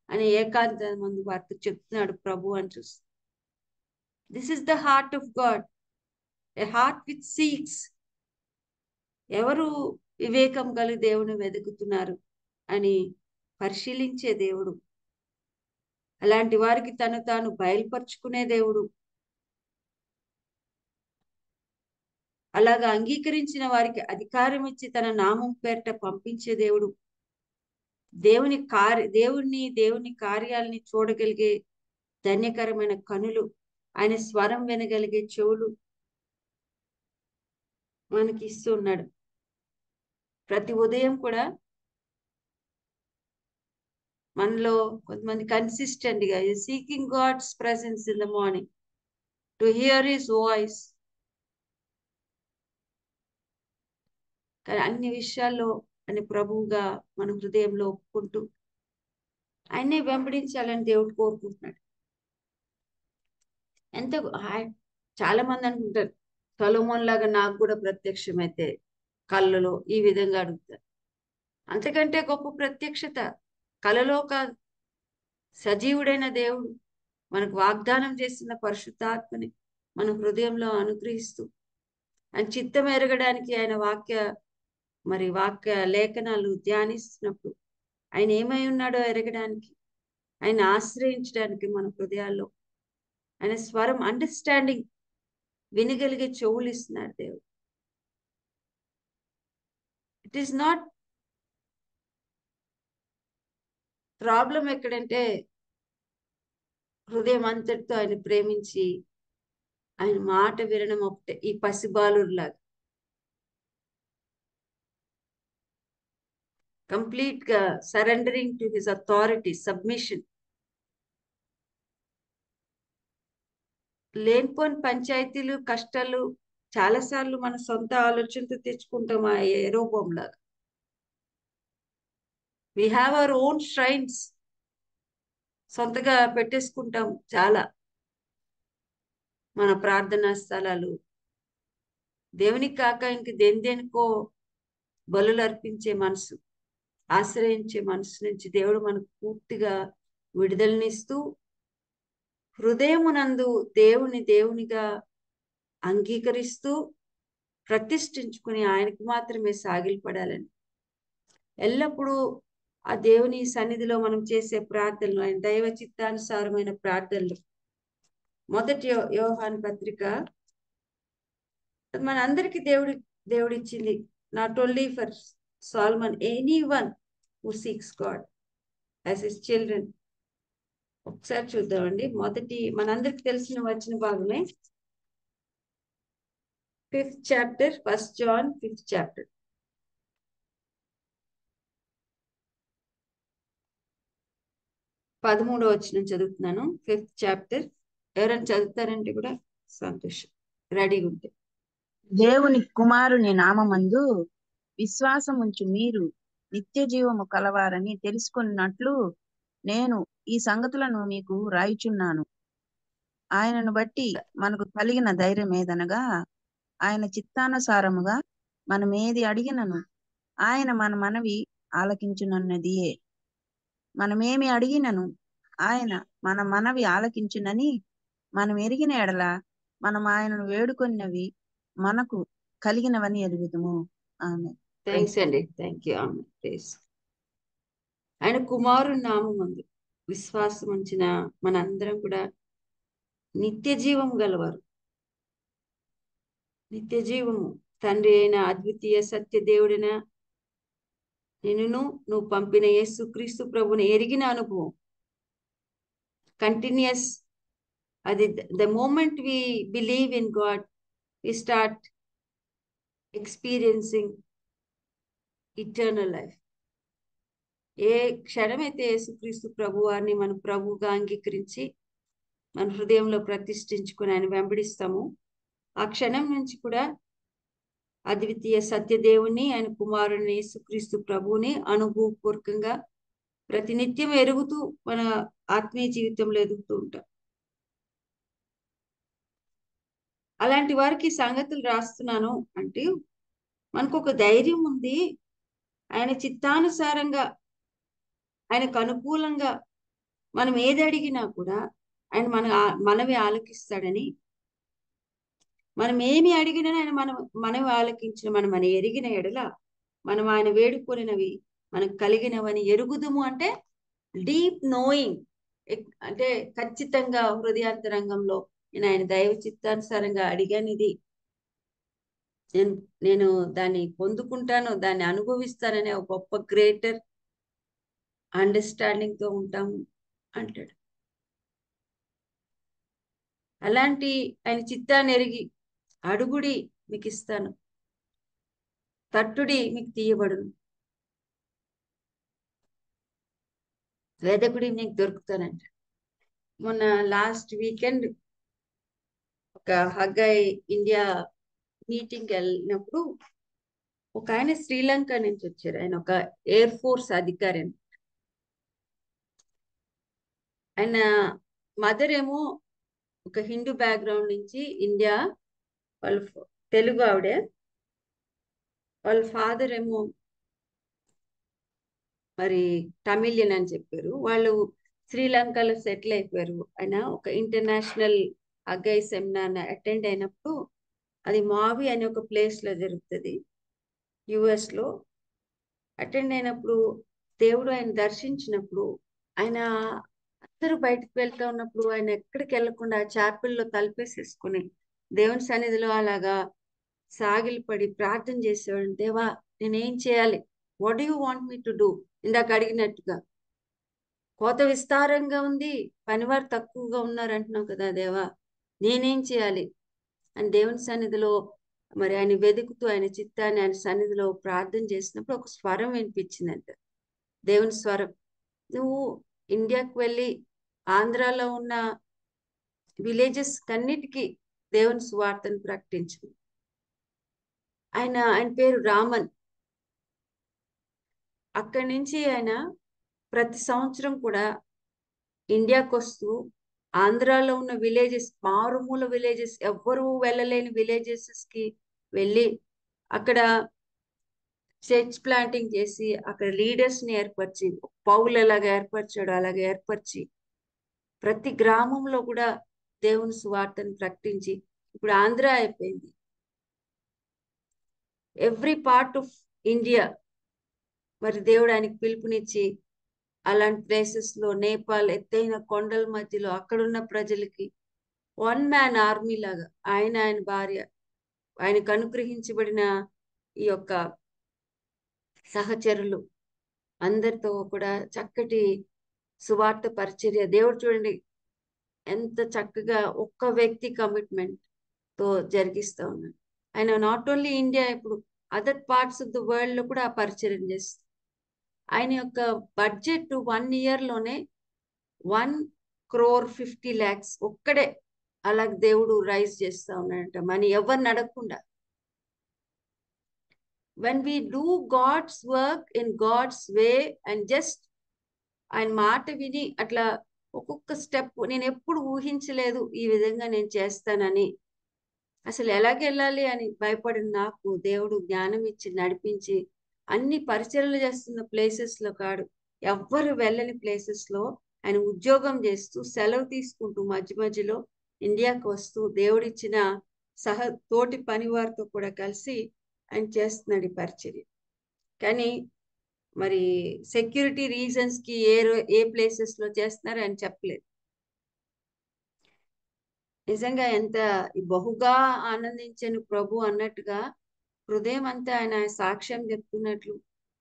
అని ఏకాంత మంది వారితో చెప్తున్నాడు ప్రభు అని చూసి. This is the heart of God, a heart which seeks. ఎవరు వివేకం కలిగి దేవుని వెతుకుతున్నారు అని పరిశీలించే దేవుడు, అలాంటి వారికి తను తాను బయలుపరుచుకునే దేవుడు, అలాగా అంగీకరించిన వారికి అధికారం ఇచ్చి తన నామం పేరిట పంపించే దేవుడు, దేవుని కార్యాలని చూడగలిగే ధన్యకరమైన కనులు, ఆయన స్వరం వినగలిగే చెవులు మనకి ఇస్తున్నాడు. ప్రతి ఉదయం కూడా మనలో కొంతమంది కన్సిస్టెంట్ గా seeking God's presence in the morning to hear his voice. కానీ అన్ని విషయాల్లో అని ప్రభువుగా మన హృదయంలో ఒప్పుకుంటూ ఆయన్నే వెంబడించాలని దేవుడు కోరుకుంటున్నాడు. ఎంత చాలా మంది అనుకుంటారు, సొలొమోన్ లాగా నాకు కూడా ప్రత్యక్షమైతే కళ్ళలో ఈ విధంగా అడుగుతారు. అంతకంటే గొప్ప ప్రత్యక్షత కలలో కాదు, సజీవుడైన దేవుడు మనకు వాగ్దానం చేసిన పరిశుద్ధాత్మని మన హృదయంలో అనుగ్రహిస్తూ ఆయన చిత్తం ఎరగడానికి, ఆయన వాక్య లేఖనాలు ధ్యానిస్తున్నప్పుడు ఆయన ఏమై ఉన్నాడో ఎరగడానికి, ఆయన ఆశ్రయించడానికి మన హృదయాల్లో ఆయన స్వరం అండర్స్టాండింగ్ వినగలిగే చెవులు ఇస్తున్నాడు దేవుడు. ఇట్ ఈస్ నాట్ ప్రాబ్లం ఎక్కడంటే హృదయం అంతటితో ఆయన ప్రేమించి ఆయన మాట వినడం ఒకటే. ఈ పసిబాలులాగా కంప్లీట్ గా surrendering to his authority, submission. లేనిపోని పంచాయతీలు, కష్టాలు చాలాసార్లు మన సొంత ఆలోచనతో తెచ్చుకుంటాం. ఆ ఏరోబొమ్మలాగా we have our own shrines, సొంతగా పెట్టేసుకుంటాం చాలా మన ప్రార్థనా స్థలాలు. దేవునికి కాక ఇంక దేనికో బలులు అర్పించే మనసు, ఆశ్రయించే మనసు నుంచి దేవుడు మనకు పూర్తిగా విడుదలనిస్తూ హృదయమునందు దేవునిగా అంగీకరిస్తూ ప్రతిష్ఠించుకుని ఆయనకు మాత్రమే సాగిలపడాలని, ఎల్లప్పుడూ ఆ దేవుని సన్నిధిలో మనం చేసే ప్రార్థనలు, ఆయన దైవ చిత్తానుసారమైన ప్రార్థనలు. మొదటి యోహాను పత్రిక మన అందరికి దేవుడిచ్చింది. Not only for Solomon, anyone who seeks God as his children. ఒకసారి చూద్దామండి. మనందరికి తెలిసిన వచ్చిన భాగమే 5th chapter, 1 John 5th chapter. 13వ వచనం చదువుతున్నాను. 5th chapter. ఎవరైనా చదువుతారంటే కూడా సంతోషం, రెడీగా ఉంటే. దేవుని కుమారుని నామమందు విశ్వాసముంచు మీరు నిత్య జీవము కలవారని తెలుసుకున్నట్లు నేను ఈ సంగతులను మీకు రాయుచున్నాను. ఆయనను బట్టి మనకు కలిగిన ధైర్యం ఏదనగా, ఆయన చిత్తానుసారముగా మనమేది అడిగినను ఆయన మన మనవి ఆలకించునన్నదియే. మనమేమి అడిగినను ఆయన మన మనవి ఆలకించునని మనం ఎరిగిన ఎడల మనం ఆయనను వేడుకొన్నవి మనకు కలిగినవని ఎరుగుదుము. ఆమె థ్యాంక్స్ అండి. Thank you. ప్లీజ్. ఆయన కుమారుని నామమందు విశ్వాసం ఉంచిన మనందరం కూడా నిత్య జీవం గలవారు. నిత్య జీవము తండ్రి అయిన అద్వితీయ సత్య దేవుడిన నిన్ను నువ్వు పంపిన యేసు క్రీస్తు ప్రభుని ఎరిగిన అనుభవం కంటిన్యూస్. అది the moment we believe in God we start experiencing eternal life. ఏ క్షణమైతే యేసుక్రీస్తు ప్రభు వారిని మన ప్రభువుగా అంగీకరించి మన హృదయంలో ప్రతిష్ఠించుకుని ఆయన వెంబడిస్తాము, ఆ క్షణం నుంచి కూడా అద్వితీయ సత్యదేవుని ఆయన కుమారుని యేసుక్రీస్తు ప్రభువుని అనుభవపూర్వకంగా ప్రతినిత్యం ఎరుగుతూ మన ఆత్మీయ జీవితంలో ఎదుగుతూ ఉంటాం. అలాంటి వారికి సంగతులు రాస్తున్నాను అంటే మనకు ఒక ధైర్యం ఉంది. ఆయన చిత్తానుసారంగా ఆయనకు అనుకూలంగా మనం ఏది అడిగినా కూడా ఆయన మనవి ఆలకిస్తాడని, మనం ఏమి అడిగినా ఆయన మనవి ఆలకించిన మనం ఎరిగిన ఎడల మనం ఆయన వేడుకొనినవి మనకు కలిగినవని ఎరుగుదుము. అంటే డీప్ నోయింగ్, అంటే ఖచ్చితంగా హృదయాంతరంగంలో నేను ఆయన దైవ చిత్తానుసారంగా అడిగాను, ఇది నేను దాన్ని పొందుకుంటాను, దాన్ని అనుభవిస్తాననే ఒక గొప్ప గ్రేటర్ అండర్స్టాండింగ్ తో ఉంటాము అంటాడు. అలాంటి ఆయన చిత్తాన్ని ఎరిగి అడుగుడి మీకు ఇస్తాను, తట్టుడి మీకు తీయబడును, వెదకుడి మీకు దొరుకుతానంట. మొన్న లాస్ట్ వీకెండ్ ఒక హగ్గై ఇండియా మీటింగ్ వెళ్ళినప్పుడు ఒక ఆయన శ్రీలంక నుంచి వచ్చారు. ఆయన ఒక ఎయిర్ ఫోర్స్ అధికారి. ఆయన మదర్ ఏమో ఒక హిందూ బ్యాక్గ్రౌండ్ నుంచి ఇండియా, వాళ్ళ తెలుగు ఆవిడే, వాళ్ళ ఫాదర్ ఏమో మరి తమిళియన్ అని చెప్పారు. వాళ్ళు శ్రీలంకలో సెటిల్ అయిపోయారు. ఆయన ఒక ఇంటర్నేషనల్ హగ్గై సెమినార్ అటెండ్ అయినప్పుడు, అది మావి అనే ఒక ప్లేస్ లో జరుగుతుంది US లో. అటెండ్ అయినప్పుడు దేవుడు ఆయన దర్శించినప్పుడు, ఆయన అందరూ బయటకు వెళ్తా ఉన్నప్పుడు ఆయన ఎక్కడికి వెళ్లకుండా చాపెల్లో తలుపేసేసుకుని దేవుని సన్నిధిలో అలాగా సాగిలపడి ప్రార్థన చేసేవాడు. దేవా నేనేం చేయాలి, what do you want me to do? ఇందాక అడిగినట్టుగా కోత విస్తారంగా ఉంది, పనివారు తక్కువగా ఉన్నారు అంటున్నావు కదా దేవా, నేనేం చేయాలి అని దేవుని సన్నిధిలో మరి ఆయన వెతుకుతూ ఆయన చిత్తాన్ని ఆయన సన్నిధిలో ప్రార్థన చేసినప్పుడు ఒక స్వరం వినిపించిందంట, దేవుని స్వరం. నువ్వు ఇండియాకు వెళ్ళి ఆంధ్రాలో ఉన్న విలేజెస్ కన్నిటికీ దేవుని సువార్తను ప్రకటించు. ఆయన పేరు రామన్. అక్కడి నుంచి ఆయన ప్రతి సంవత్సరం కూడా ఇండియాకు వస్తూ ఆంధ్రాలో ఉన్న విలేజెస్, మారుమూల విలేజెస్, ఎవ్వరూ వెళ్ళలేని విలేజెస్ కి వెళ్ళి అక్కడ చర్చ్ ప్లాంటింగ్ చేసి అక్కడ లీడర్స్ ని ఏర్పరిచి, పౌలు ఎలాగ ఏర్పరిచాడు అలాగే ఏర్పరిచి ప్రతి గ్రామంలో కూడా దేవుని సువార్తను ప్రకటించి ఇప్పుడు ఆంధ్ర అయిపోయింది. ఎవ్రీ పార్ట్ ఆఫ్ ఇండియా మరి దేవుడు ఆయనకి పిలుపునిచ్చి అలాంటి ప్లేసెస్ లో, నేపాల్ ఎత్తైన కొండల మధ్యలో అక్కడున్న ప్రజలకి వన్ మ్యాన్ ఆర్మీ లాగా ఆయన భార్య, ఆయనకు అనుగ్రహించబడిన ఈ యొక్క సహచరులు అందరితో కూడా చక్కటి సువార్త పరిచర్య. దేవుడు చూడండి ఎంత చక్కగా ఒక్క వ్యక్తి కమిట్మెంట్ తో జరిగిస్తూ ఉన్నాడు. ఆయన నాట్ ఓన్లీ ఇండియా, ఇప్పుడు other parts of the world లో కూడా ఆ పరిచర్యం చేస్తుంది. ఆయన యొక్క బడ్జెట్ 1 year లోనే 1,50,00,000 ఒక్కడే అలాగే దేవుడు రైజ్ చేస్తా ఉన్నాడంట, మనీ ఎవరిని అడగకుండా. When we do God's work in God's way and just ఆయన మాట విని అట్లా ఒక్కొక్క స్టెప్, నేను ఎప్పుడు ఊహించలేదు ఈ విధంగా నేను చేస్తానని, అసలు ఎలాగెళ్ళాలి అని భయపడిన నాకు దేవుడు జ్ఞానం ఇచ్చి నడిపించి అన్ని పరిచర్యలు చేస్తున్న ప్లేసెస్ లో కాడు, ఎవ్వరు వెళ్ళని ప్లేసెస్ లో ఆయన ఉద్యోగం చేస్తూ సెలవు తీసుకుంటూ మధ్య మధ్యలో ఇండియాకు వస్తూ దేవుడిచ్చిన తోటి పని వారితో కూడా కలిసి ఆయన చేస్తున్నాడు ఈ పరిచర్య. కానీ మరి సెక్యూరిటీ రీజన్స్ కి ఏ ప్లేసెస్ లో చేస్తున్నారు అని చెప్పలేదు. నిజంగా ఎంత బహుగా ఆనందించను ప్రభు అన్నట్టుగా హృదయం అంతా ఆయన సాక్ష్యం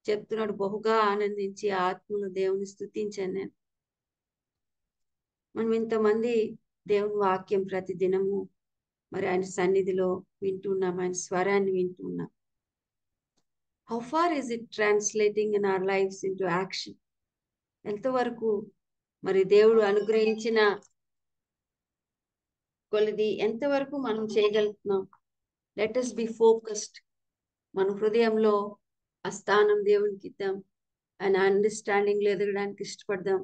చెప్తున్నాడు, బహుగా ఆనందించి ఆత్మలో దేవుని స్తుతించాను నేను. మనం ఇంతమంది దేవుని వాక్యం ప్రతి దినము మరి ఆయన సన్నిధిలో వింటున్నాం, ఆయన స్వరాన్ని వింటున్నాం. How far is it translating in our lives into action? ఎంతవరకు మరి దేవుడు అనుగ్రహించిన కొలది ఎంతవరకు మనం చేయగలుగుతున్నాం? Let us be focused. మన హృదయంలో ఆ స్థానం దేవునికి ఇద్దాం, ఆయన అండర్స్టాండింగ్ లో ఎదగడానికి ఇష్టపడదాం.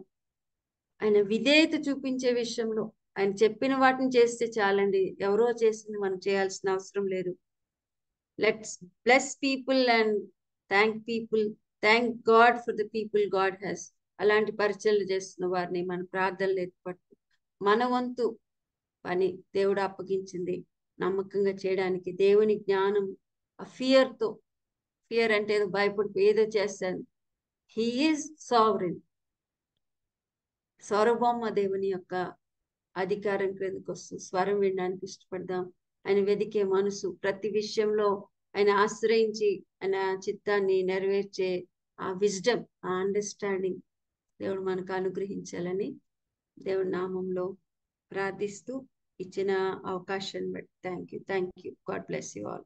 ఆయన విధేయత చూపించే విషయంలో ఆయన చెప్పిన వాటిని చేస్తే చాలండి, ఎవరో చేసింది మనం చేయాల్సిన అవసరం లేదు. Let's bless people and thank God for the people God has. అలాంటి పరిచయలు చేస్తున్న వారిని మన ప్రార్థనలు ఎత్తుపట్టు మన వంతు పని దేవుడు అప్పగించింది నమ్మకంగా చేయడానికి. దేవుని జ్ఞానం ఆ ఫియర్ అంటే ఏదో భయపడిపోయి ఏదో చేస్తాను. He is sovereign. సార్వభౌమ దేవుని యొక్క అధికారం క్రిందకు వస్తూ స్వరం వినడానికి ఇష్టపడదాం. ఆయన వెదికే మనసు, ప్రతి విషయంలో ఆయన ఆశ్రయించి ఆయన చిత్తాన్ని నెరవేర్చే ఆ విజ్డమ్, ఆ అండర్స్టాండింగ్ దేవుడు మనకు అనుగ్రహించాలని దేవుడి నామంలో ప్రార్థిస్తూ ఇచ్చిన అవకాశాన్ని బట్టి thank you. God bless you all.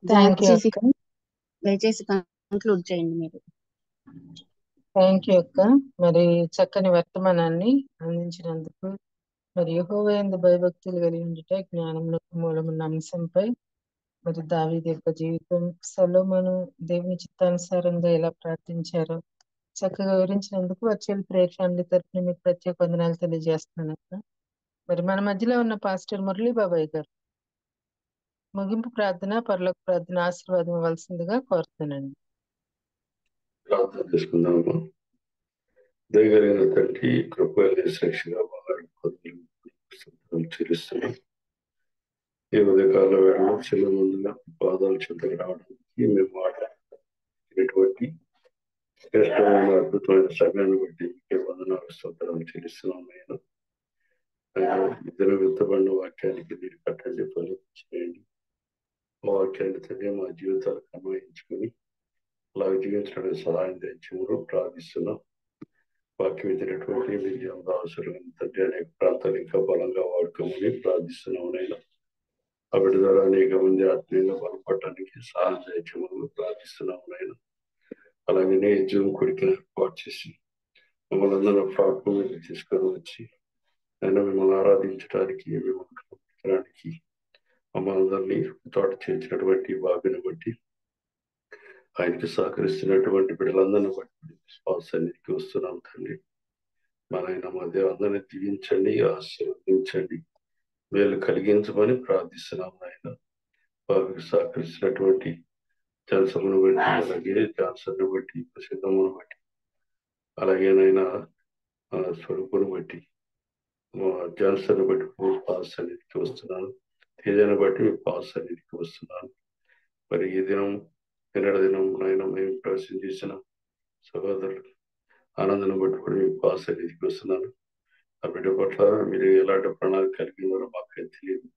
Thank you అక్క. దయచేసి కంక్లూడ్ చేయండి మీరు. థ్యాంక్ యూ అక్క. మరి చక్కని వర్తమానాన్ని అందించినందుకు, మరి యెహోవా యందు భయభక్తులు కలిగి ఉండుట జ్ఞానమునకు మూలమున్న అంశంపై మరి దావీదు యొక్క జీవితం, సొలొమోను దేవుని చిత్తానుసారంగా ఎలా ప్రార్థించారో చక్కగా వివరించినందుకు వర్చువల్ ప్రేయర్ ఫ్యామిలీ తరఫున మీకు ప్రత్యేక వందనాలు తెలియజేస్తున్నాను అక్క. మరి మన మధ్యలో ఉన్న పాస్టర్ మురళీ బాబాయ్ గారు ముగింపు ప్రార్థన, పరలోక ప్రార్థన ఆశీర్వాదం ఇవ్వాల్సిందిగా కోరుతున్నానండి. ప్రార్థన చేసుకుందాము. దయగలిగిన తండ్రి, కృపగలిగిన సాక్షిగా చెల్లిస్తున్నాం. ఈ ఉదయకాల వేళలో చిన్న ముందుగా పాదాలు చెంతకు రావడానికి మేము మాట్లాడినటువంటి శ్రేష్టమైన అద్భుతమైన సమయాన్ని బట్టి వందనాలు స్తోత్రాలు చెల్లిస్తున్నాం. ఇద్దరు విత్తబడిన వాక్యానికి మీరు కట్టండి, ఫలింపు చేయండి. ఆ వాక్యాన్ని తండ్రి మా జీవితాలకు అన్వయించుకొని అలాగే జీవించడానికి సహాయం తెచ్చి ప్రార్థిస్తున్నాం. వాక్యం ఇచ్చినటువంటి మీరు అవసరం తండ్రి అనేక ప్రాంతాలు ఇంకా బలంగా వాడుకోమని ప్రార్థిస్తున్నాం. నేను ఆ బిడ్డ ద్వారా అనేక మంది ఆత్మీయంగా బలపడటానికి సహాయం తెచ్చమని ప్రార్థిస్తున్నాం. నేను అలాగే జూమ్ కొడుకు ఏర్పాటు చేసి మమ్మల్ని అందరూ ప్లాట్ఫామ్ మీద తీసుకొని వచ్చి ఆయన మిమ్మల్ని ఆరాధించడానికి, మిమ్మల్ని కనపడటానికి మమ్మల్ని అందరినీ తోట చేర్చినటువంటి బాబిని బట్టి ఆయనకి సహకరిస్తున్నటువంటి బిడ్డలందరినీ బట్టి సన్నిధికి వస్తున్నాం తండ్రి. మన ఆయన మధ్య అందరినీ దీవించండి, ఆశీర్వదించండి, వీళ్ళు కలిగించమని ప్రార్థిస్తున్నాం. ఆయన వారికి సహకరిస్తున్నటువంటి జనసమును బట్టి, అలాగే జాన్సన్ బట్టి, ప్రసిద్ధమును బట్టి, అలాగేనైనా స్వరూపును బట్టి, జాన్సన్ బట్టి పాస్ సన్నిధికి వస్తున్నాను. తేజను బట్టి మీ పాస్ సన్నిధికి వస్తున్నాను. మరి ఈ దినం నిన్నటి దినం నాయన మేము ప్రవేశం చేసిన సహోదరులు ఆనందను బట్టి కూడా మీ పాస్ సన్నిధికి వస్తున్నాను. ఆ బిడ్డ పట్ల మీరు ఎలాంటి ప్రణాళిక కలిగి ఉన్నారో మాకు తెలియదు.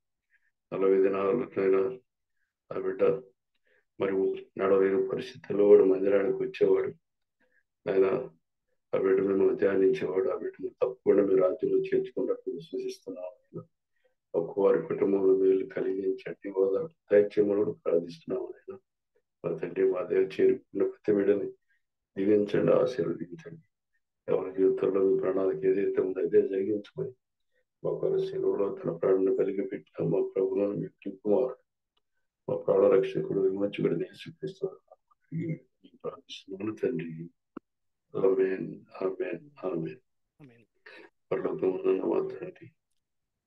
40 దినాలకైనా ఆ బిడ్డ మరి నడవలేని పరిస్థితుల్లో కూడా మందిరానికి వచ్చేవాడు. ఆయన ఆ బిడ్డ మిమ్మల్ని ధ్యానించేవాడు. ఆ బిడ్డను తప్పకుండా మీరు రాజ్యంలో చేర్చుకుంటారని సూచిస్తున్నాను. ఒక్కవారి కుటుంబంలో మీరు కలిగించండి, దైత్యములు ప్రార్థిస్తున్నాము. ఆయన మా తండ్రి, మా దగ్గర చేరుకున్న ప్రతి బిడ్డని దీవించండి, ఆశీర్వదించండి. త్వరలో మీ ప్రణాళిక ఏదైతే ఉందో అదే జరిగించుకొని మా పరిశీలనలో తన ప్రాణాన్ని కలిగి పెట్టిన మా ప్రభువులను మీ కుమారుడు మా ప్రాణ రక్షకుడు విమోచకుడు యేసుక్రీస్తు ప్రార్థిస్తున్నాను తండ్రి. ఆమేన్ ఆమేన్ ఆమేన్. పరలోకమున్న మా తండ్రి,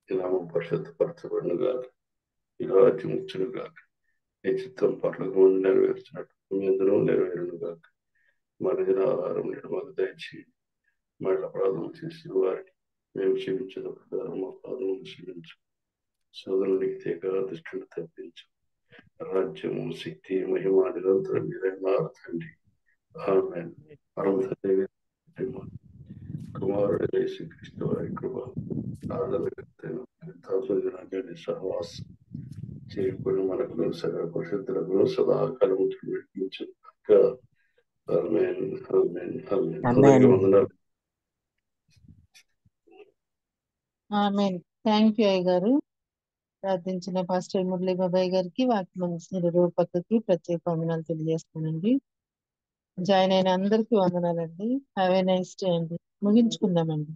ఈ నామం పరిశుద్ధపరచబడును గాక, ఈ రాజ్యం వచ్చును గాక, నీ చిత్తం పరలోకముందు నెరవేర్చినట్టు మీ అందరూ నెరవేరును గాక. మన దిన ఆహారం నేడు మాకు దయచేయండి. మా అపరాధం చేసిన వారిని మేము క్షమించిన ప్రకారం మా అపరాధం క్షమించు. సోదరునికి తీగ దృష్టిని తప్పించు. రాజ్యము శక్తి మహిమ నిరంతరం మీరైన తండ్రి. ఆమేన్. పరమ తండ్రి ప్రేమ, కుమారుడు యేసుక్రీస్తు వారి కృప, ఆదరణ సహవాసం చేయకుండా మనకు సకల పరిశుద్ధులకు సదాకాలం నడిపించు. ఆమేన్ ఆమేన్ ఆమేన్. అందరికీ వందనాలు. ఆమేన్. థ్యాంక్ యూ అయ్య గారు. ప్రార్థించిన పాస్టర్ మురళీ బాబాయ్ గారికి, వాక్యం పక్కకి ప్రత్యేక వందనాలు తెలియజేస్తానండి. జాయిన్ అయిన అందరికీ వందనాలండి. హ్యావ్ ఏ నైస్ డే అండి. ముగించుకుందామండి.